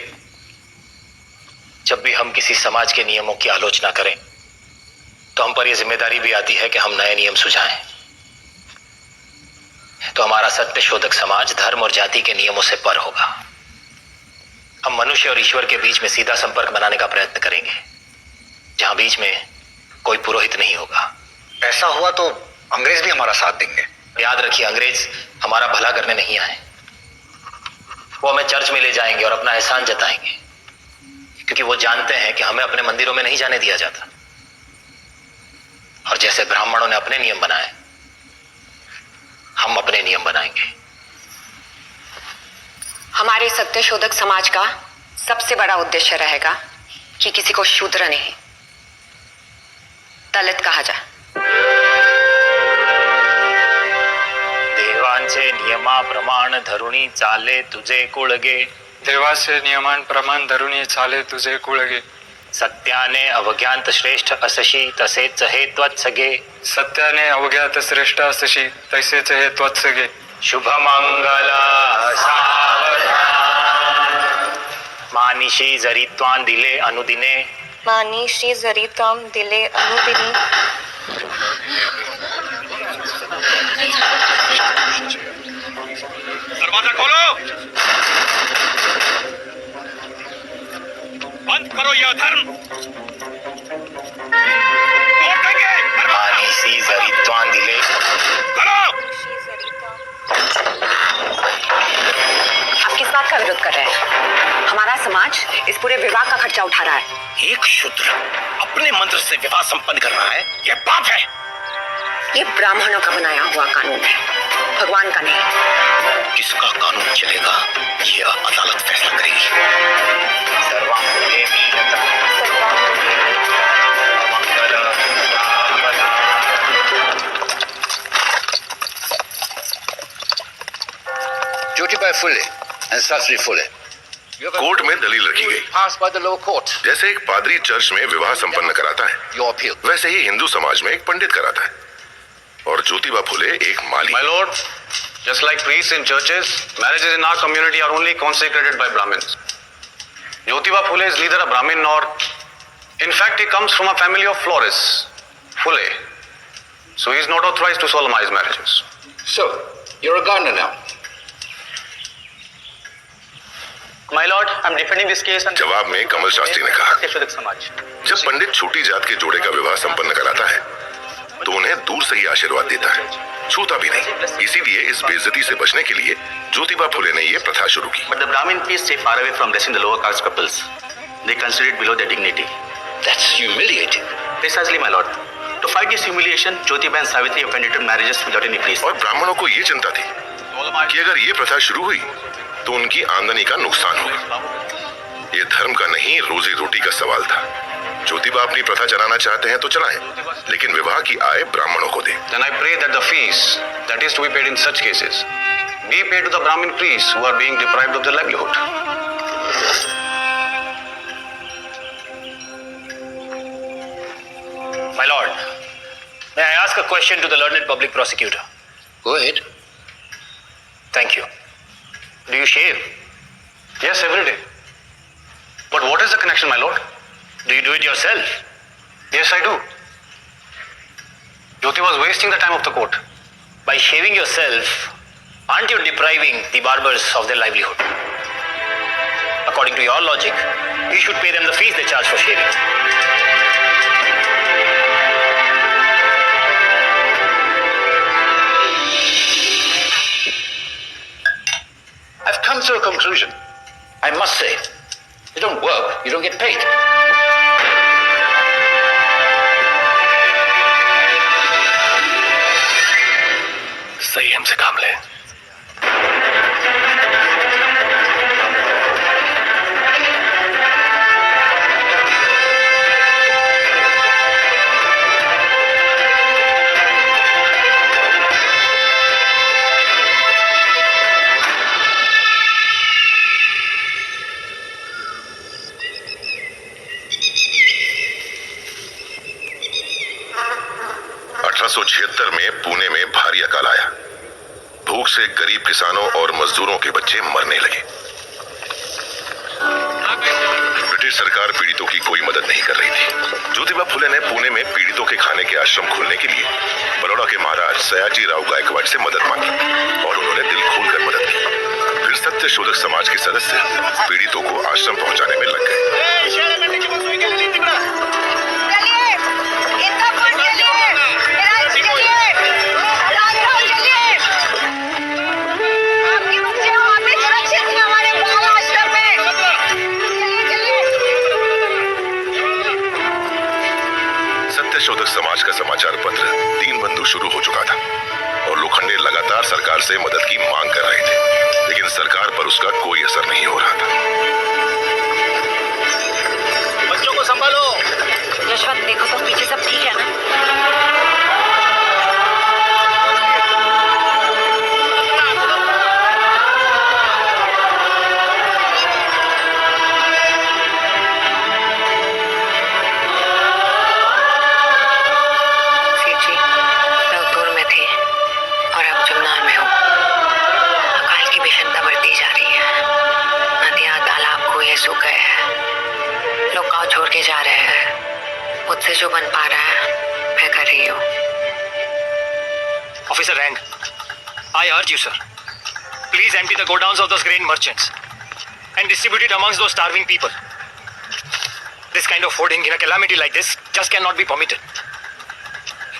जब भी हम किसी समाज के नियमों की आलोचना करें तो हम पर यह जिम्मेदारी भी आती है कि हम नए नियम सुझाएं। तो हमारा सत्यशोधक समाज धर्म और जाति के नियमों से पर होगा। हम मनुष्य और ईश्वर के बीच में सीधा संपर्क बनाने का प्रयत्न करेंगे, जहां बीच में कोई पुरोहित नहीं होगा। ऐसा हुआ तो अंग्रेज भी हमारा साथ देंगे। याद रखिए, अंग्रेज हमारा भला करने नहीं आए। वो हमें चर्च में ले जाएंगे और अपना एहसान जताएंगे, क्योंकि वो जानते हैं कि हमें अपने मंदिरों में नहीं जाने दिया जाता। और जैसे ब्राह्मणों ने अपने नियम बनाए, हम अपने नियम बनाएंगे। हमारे सत्यशोधक समाज का सबसे बड़ा उद्देश्य रहेगा कि किसी को शूद्र नहीं, दलित कहा जाए। देवांचे नियमा प्रमाण धरुणी चाले तुझे कुळगे। देवाचे नियमान प्रमाण धरुणी चाले तुझे कुळगे। सत्याने अवज्ञात श्रेष्ठ असशी तसेच हे त्वत्सगे। सत्याने अवज्ञात श्रेष्ठ असशी तसेच हे त्वत्सगे। शुभमंगल सावधान। मानिशी जरी त्वां दिले अनुदिने। मानिशी जरी त्वां दिले अनुदिने। दरवाजा खोलो, बंद करो यह धर्म। मानिशी जरी त्वां दिले। आप किस बात का विरोध कर रहे हैं? हमारा समाज इस पूरे विवाह का खर्चा उठा रहा है। एक शूद्र अपने मंत्र से विवाह संपन्न कर रहा है, यह पाप है। ये ब्राह्मणों का बनाया हुआ कानून है, भगवान का नहीं। किसका कानून चलेगा, यह अदालत फैसला करेगी। Jyotiba Phule and Sastry Fule. Court में दलील रखी गई। जैसे एक पादरी चर्च में विवाह संपन्न कराता है, वैसे ही हिंदू समाज में एक पंडित कराता है, और ज्योतिबा फुले एक माली। My lord, just like priests in churches, marriages in our community are only consecrated by Brahmins. Jyotiba Phule is neither a Brahmin nor, in fact, he comes from a family of florists, Phule. So he is not authorized to solemnize marriages. So, you're a gardener now. My lord, I'm defending this case. जवाब में कमल शास्त्री ने कहा, जब पंडित छोटी जात के जोड़े का विवाह संपन्न कराता है तो उन्हें दूर से ही आशीर्वाद देता है, छूता भी नहीं। इसीलिए इस बेइज्जती से बचने के लिए ज्योतिबा फुले ने ये प्रथा शुरू की। But the Brahmin priests stay far away from blessing the lower caste couples. They consider it below their dignity. That's humiliating. Precisely, my lord. To fight this humiliation, Jyotiba and Savitri have conducted marriages without any priest. और ब्राह्मणों को ये चिंता थी कि अगर ये प्रथा शुरू हुई तो उनकी आमदनी का नुकसान होगा। ये धर्म का नहीं, रोजी रोटी का सवाल था। ज्योतिबा अपनी प्रथा चलाना चाहते हैं तो चलाएं, लेकिन विवाह की आय ब्राह्मणों को दें। Then I pray that the fees that is to be paid in such cases be paid to the Brahmin priests who are being deprived of their livelihood. My lord, may I ask a question to the learned public prosecutor? Go ahead. Thank you. Do you shave? Yes, every day. But what is the connection, my lord? Do you do it yourself? Yes, I do. Jyoti was wasting the time of the court. By shaving yourself, aren't you depriving the barbers of their livelihood? According to your logic, you should pay them the fees they charge for shaving. 1876 में पुणे में भारी अकाल आया। भूख से गरीब किसानों और मजदूरों के बच्चे मरने लगे। ब्रिटिश सरकार पीड़ितों की कोई मदद नहीं कर रही थी। ज्योतिबा फुले ने पुणे में पीड़ितों के खाने के आश्रम खोलने के लिए बड़ौदा के महाराज सयाजी राव गायकवाड़ से मदद मांगी और उन्होंने दिल खोलकर मदद की। फिर सत्य शोधक समाज के सदस्य पीड़ितों को आश्रम पहुंचाने में लग गए। शोधक समाज का समाचार पत्र दीनबंधु शुरू हो चुका था और लोखंडे लगातार सरकार से मदद की मांग कर रहे थे, लेकिन सरकार पर उसका कोई असर नहीं हो रहा था। बच्चों को संभालो। यशवंत देखो तो पीछे सब ठीक है ना? सूख गए हैं, लोग गांव छोड़ के जा रहे हैं। मुझसे जो बन पा रहा है मैं कर रही हूँ। Officer Rang, I urge you, sir, please empty the godowns of those grain merchants and distribute it amongst those starving people. This kind of hoarding in a calamity like this just cannot be permitted.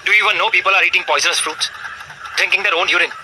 Do you even know people are eating poisonous fruits, drinking their own urine?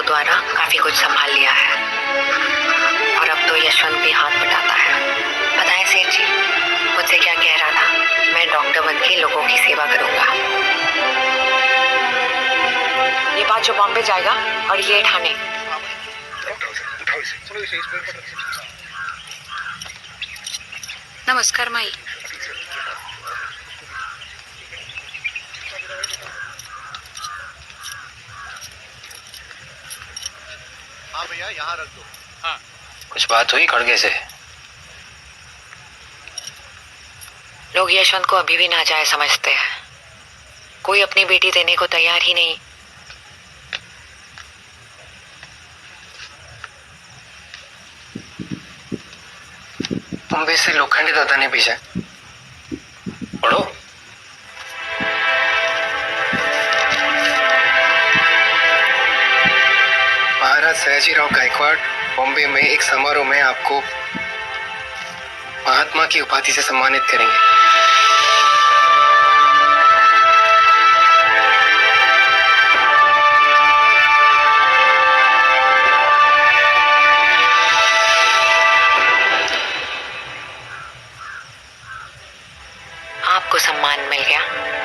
द्वारा काफी कुछ संभाल लिया है और अब तो यशवंत भी हाथ बटाता है। बताएं सेठ जी, मुझसे क्या कह रहा था? मैं डॉक्टर बन के लोगों की सेवा करूंगा। ये बात जो बॉम्बे जाएगा और ये ठाणे। नमस्कार माई। हाँ भैया, यहाँ रख दो। हाँ, कुछ बात हुई खड़गे से? लोग यशवंत को अभी भी नाजायज समझते हैं। कोई अपनी बेटी देने को तैयार ही नहीं। बॉम्बे से लोखंडे दादा ने भेजा। पढ़ो। महाराज सयाजीराव गायकवाड़ बॉम्बे में एक समारोह में आपको महात्मा की उपाधि से सम्मानित करेंगे। आपको सम्मान मिल गया,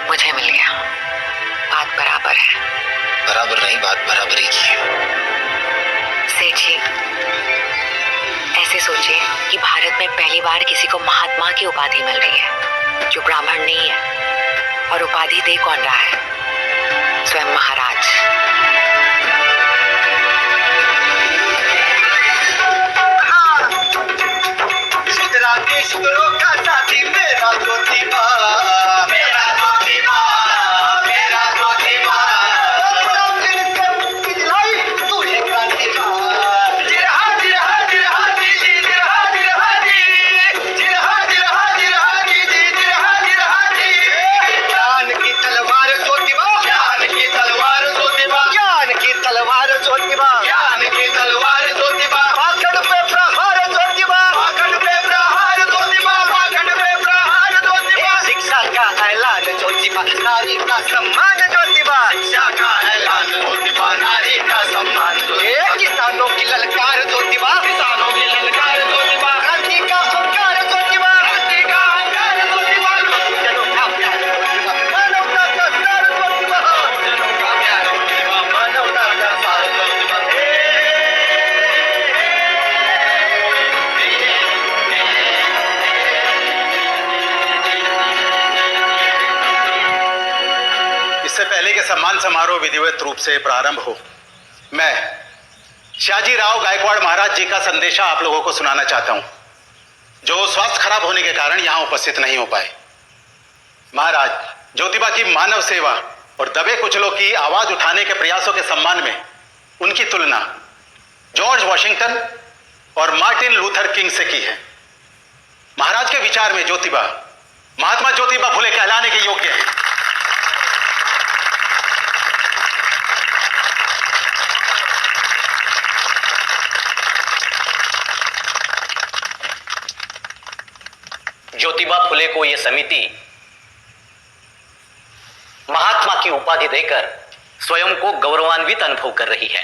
मुझे मिल गया। बात बराबर है। बराबर नहीं, बात बराबरी की है। सेठ जी, ऐसे सोचिए कि भारत में पहली बार किसी को महात्मा की उपाधि मिल रही है जो ब्राह्मण नहीं है, और उपाधि दे कौन रहा है? स्वयं महाराज। का साथी मेरा ज्योतिबा, मेरा ज्योतिबा, मेरा ज्योतिबा। नारी का सम्मान ज्योतिबा, शिक्षा का ऐलान ज्योतिबा, नारी का सम्मान। किसानों की ललकार ज्योतिबा, किसानों की ललकार ज्योतिबा, क्रांति का ओंकार ज्योतिबा, क्रांति का सम्मान समारोह विधिवत रूप से प्रारंभ हो, मैं शाहजी राव गायकवाड़ महाराज जी का संदेशा आप लोगों को सुनाना चाहता हूं, जो स्वास्थ्य खराब होने के कारण यहां उपस्थित नहीं हो पाए। महाराज ज्योतिबा की मानव सेवा और दबे कुचलों की आवाज उठाने के प्रयासों के सम्मान में उनकी तुलना जॉर्ज वॉशिंगटन और मार्टिन लूथर किंग से की है। महाराज के विचार में ज्योतिबा महात्मा ज्योतिबा फुले कहलाने के योग्य है। ज्योतिबा फुले को यह समिति महात्मा की उपाधि देकर स्वयं को गौरवान्वित अनुभव कर रही है।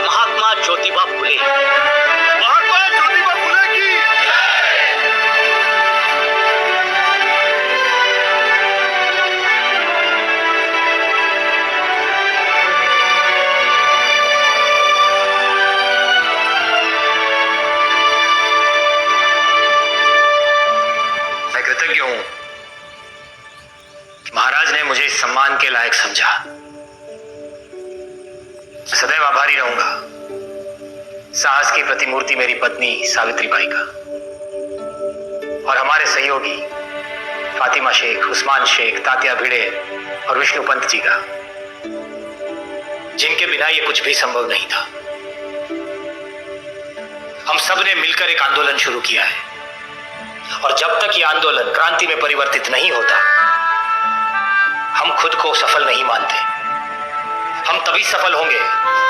महात्मा ज्योतिबा फुले, महात्मा ज्योतिबा फुले की कृतज्ञ हूं कि महाराज ने मुझे इस सम्मान के लायक समझा। सदैव आभारी रहूंगा साहस की प्रतिमूर्ति मेरी पत्नी सावित्रीबाई का और हमारे सहयोगी फातिमा शेख, उस्मान शेख, तात्या भिड़े और विष्णु पंत जी का, जिनके बिना यह कुछ भी संभव नहीं था। हम सब ने मिलकर एक आंदोलन शुरू किया है और जब तक ये आंदोलन क्रांति में परिवर्तित नहीं होता, हम खुद को सफल नहीं मानते। हम तभी सफल होंगे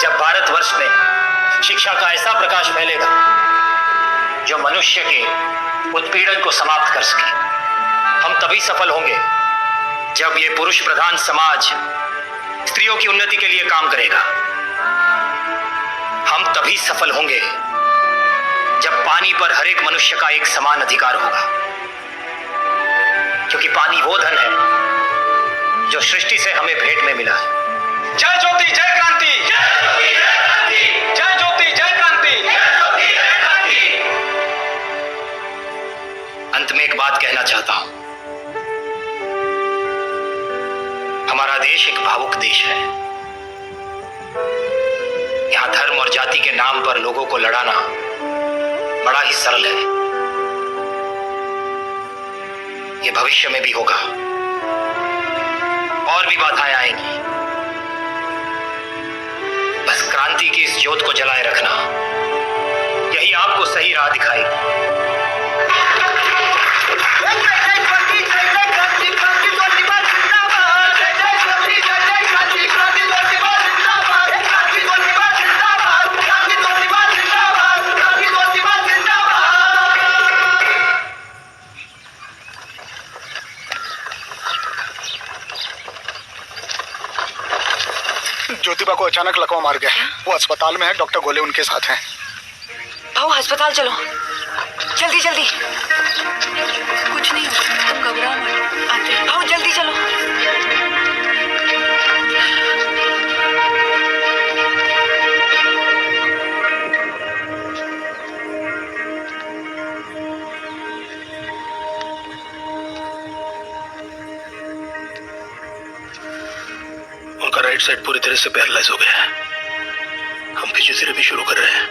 जब भारतवर्ष में शिक्षा का ऐसा प्रकाश फैलेगा जो मनुष्य के उत्पीड़न को समाप्त कर सके। हम तभी सफल होंगे जब ये पुरुष प्रधान समाज स्त्रियों की उन्नति के लिए काम करेगा। हम तभी सफल होंगे जब पानी पर हर एक मनुष्य का एक समान अधिकार होगा, क्योंकि पानी वो धन है जो सृष्टि से हमें भेंट में मिला है। जय ज्योति जय क्रांति, जय ज्योति जय क्रांति। अंत में एक बात कहना चाहता हूं। हमारा देश एक भावुक देश है। यहां धर्म और जाति के नाम पर लोगों को लड़ाना बड़ा ही सरल है। यह भविष्य में भी होगा, और भी बाधाएं आएंगी। बस क्रांति की इस ज्योत को जलाए रखना, यही आपको सही राह दिखाएगी। ज्योतिबा को अचानक लकवा मार गया। वो अस्पताल में है, डॉक्टर गोले उनके साथ हैं। भाऊ अस्पताल चलो, जल्दी जल्दी। कुछ नहीं होगा, तुम घबराओ मत। आते हैं। भाऊ जल्दी चलो। उनका राइट साइड पूरी तरह से पैरालाइज हो गया है। हम फिजियोथेरेपी शुरू कर रहे हैं।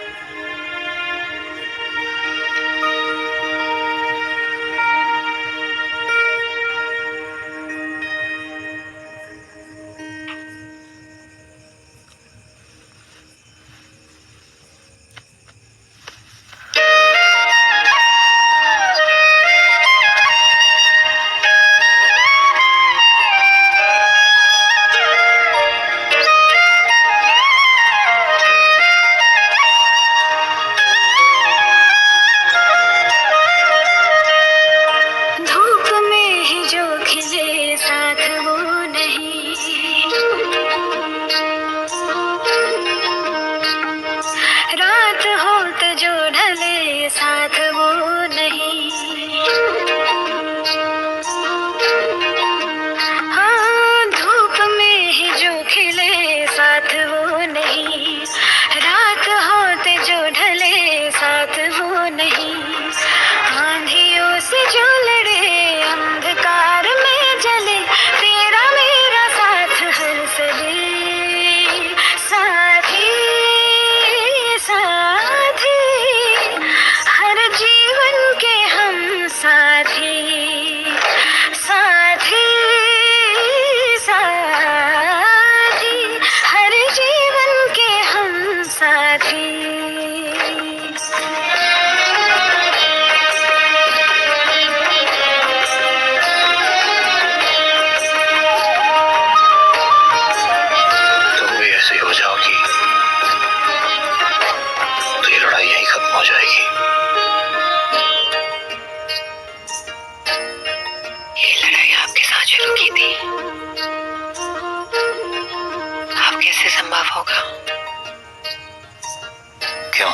क्यों?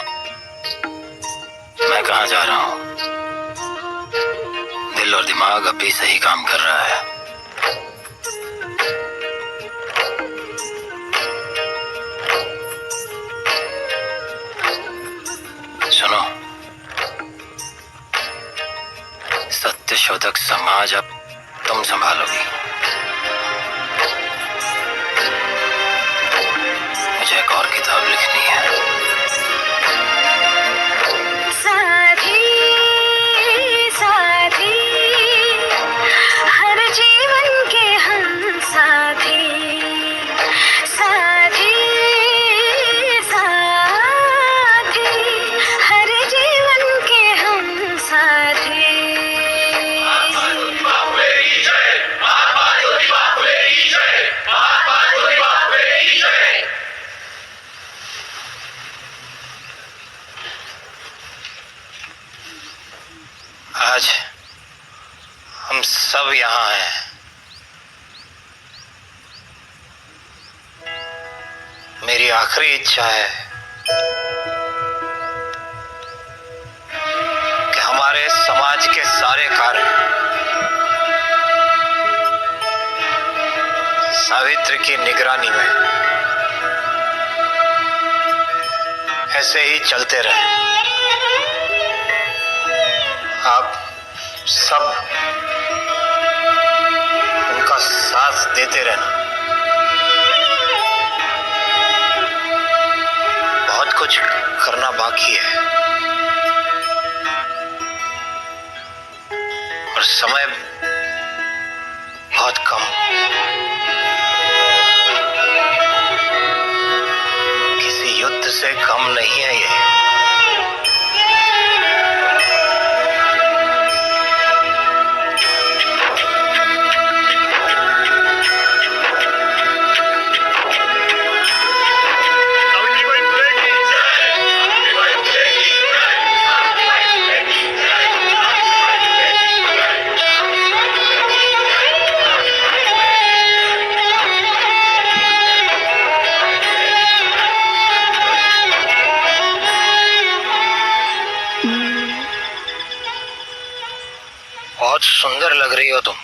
मैं कहाँ जा रहा हूँ? दिल और दिमाग अभी सही काम कर रहा है। सुनो, सत्य शोधक समाज अब तुम संभालोगी। मुझे एक और किताब लिखनी है। साथी साथी हर जीवन के हम साथी साथी साथी हर जीवन के हम साथी। आज हम सब यहाँ हैं। मेरी आखिरी इच्छा है कि हमारे समाज के सारे कार्य सावित्री की निगरानी में ऐसे ही चलते रहे। आप सब उनका साथ देते रहना। बहुत कुछ करना बाकी है और समय बहुत कम। किसी युद्ध से कम नहीं है ये। बहुत सुंदर लग रही हो तुम।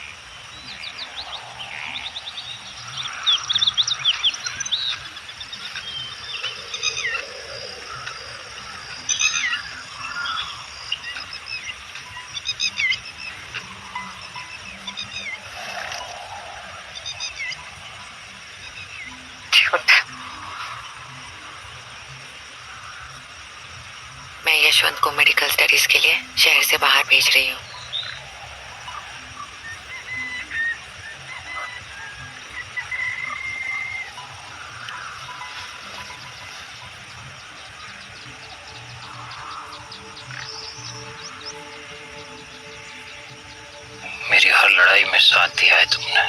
मैं यशवंत को मेडिकल स्टडीज के लिए शहर से बाहर भेज रही हूँ। मेरी हर लड़ाई में साथ दिया है तुमने।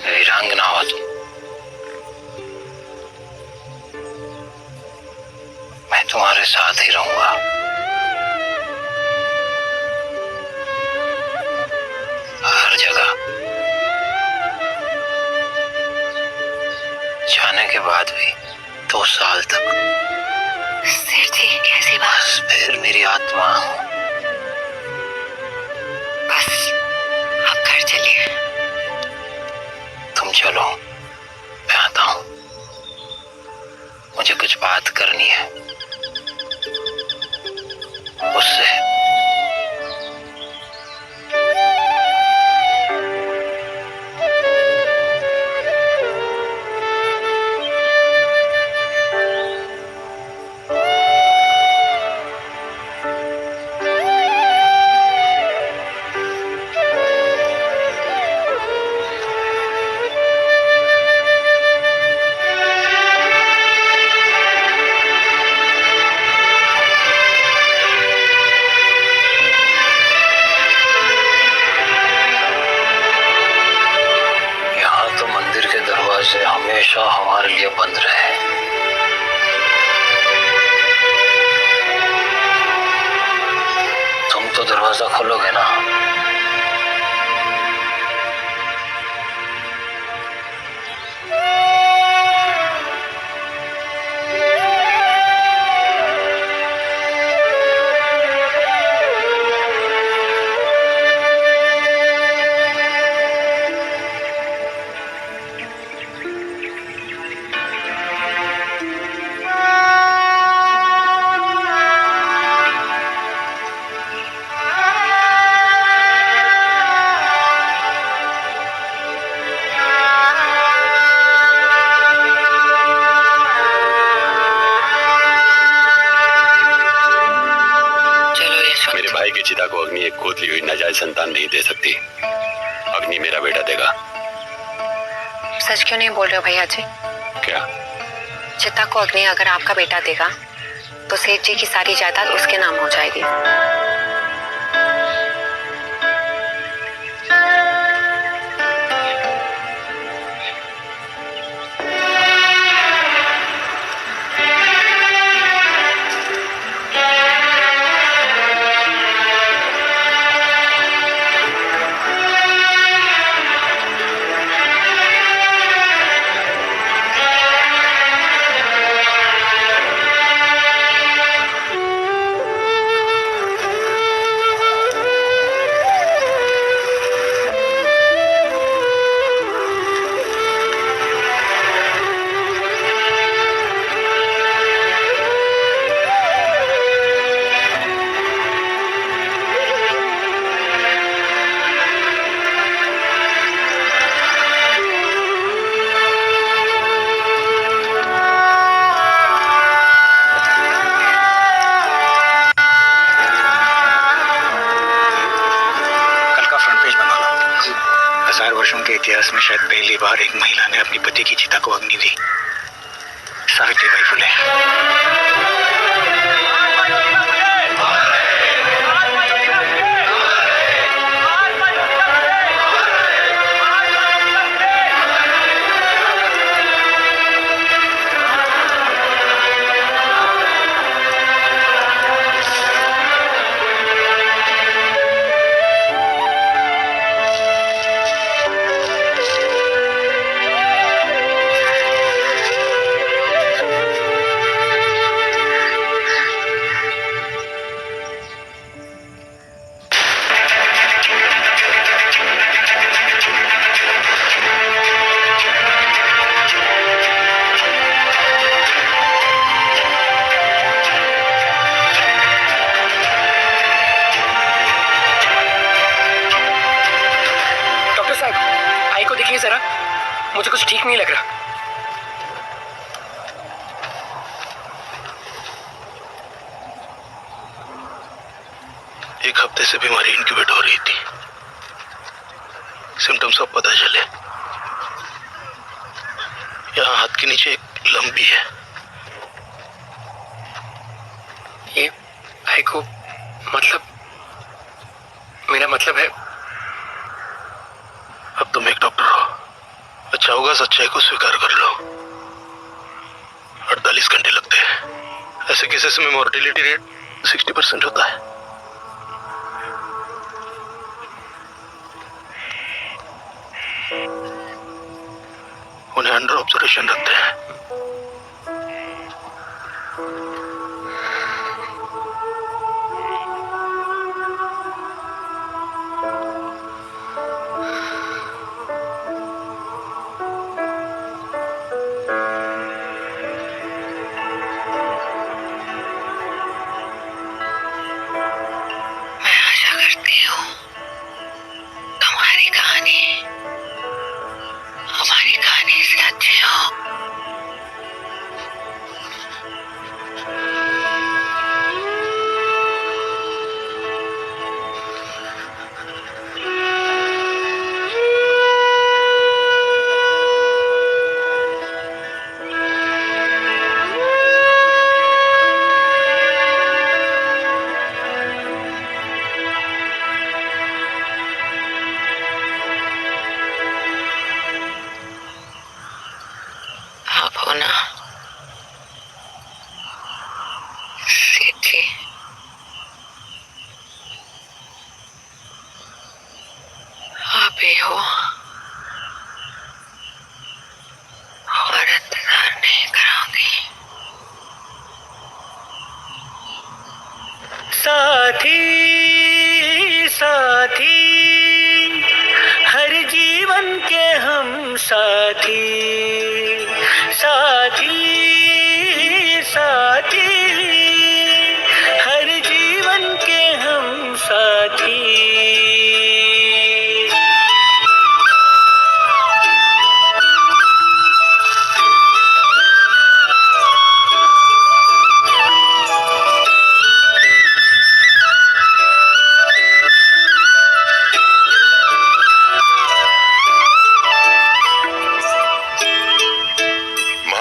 वीरांगना हो तुम। मैं तुम्हारे साथ ही रहूंगा। हर जगह। जाने के बाद भी 2 साल तक। सेठ जी कैसी बात? बस फिर मेरी आत्मा। बस आप घर चलिए। तुम चलो, मैं आता हूं। मुझे कुछ बात करनी है उससे। दरवाजे हमेशा हमारे लिए बंद रहे। तुम तो दरवाजा खोलोगे ना? की चिता को अग्नि एक गोद ली हुई नाजायज संतान नहीं दे सकती। अग्नि मेरा बेटा देगा। सच क्यों नहीं बोल रहे हो भैया जी? क्या? चिता को अग्नि अगर आपका बेटा देगा तो सेठ जी की सारी जायदाद उसके नाम हो जाएगी। इतिहास में शायद पहली बार एक महिला ने अपनी पति की चिता को अग्नि दी। सावित्रीबाई फुले। जरा, मुझे कुछ ठीक नहीं लग रहा। एक हफ्ते से बीमारी इंक्यूबेट हो रही थी। सिम्टम्स अब पता चले। यहाँ हाथ के नीचे एक लंप भी है। ये भाई को मतलब, मेरा मतलब है, अब तुम एक डॉक्टर हो, अच्छा होगा सच्चाई को स्वीकार कर लो। 48 घंटे लगते हैं। ऐसे केसेस में मॉर्टेलिटी रेट 60% होता है। उन्हें अंडर ऑब्जर्वेशन रखते हैं। साथी साथी हर जीवन के हम साथी, साथी साथी हर जीवन के हम साथी।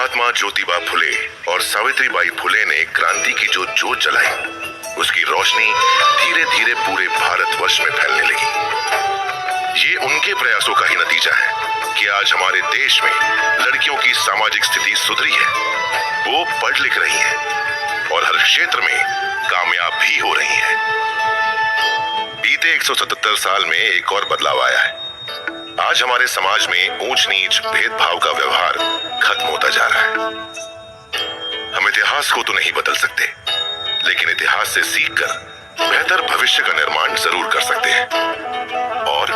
महात्मा ज्योतिबा फुले और सावित्रीबाई फुले ने क्रांति की जो जोत जलाई, उसकी रोशनी धीरे धीरे पूरे भारतवर्ष में फैलने लगी। ये उनके प्रयासों का ही नतीजा है कि आज हमारे देश में लड़कियों की सामाजिक स्थिति सुधरी है। वो पढ़ लिख रही हैं और हर क्षेत्र में कामयाब भी हो रही हैं। बीते 177 साल में एक और बदलाव आया है। आज हमारे समाज में ऊंच नीच भेदभाव का व्यवहार खत्म होता जा रहा है। हम इतिहास को तो नहीं बदल सकते, लेकिन इतिहास से सीखकर बेहतर भविष्य का निर्माण जरूर कर सकते हैं। और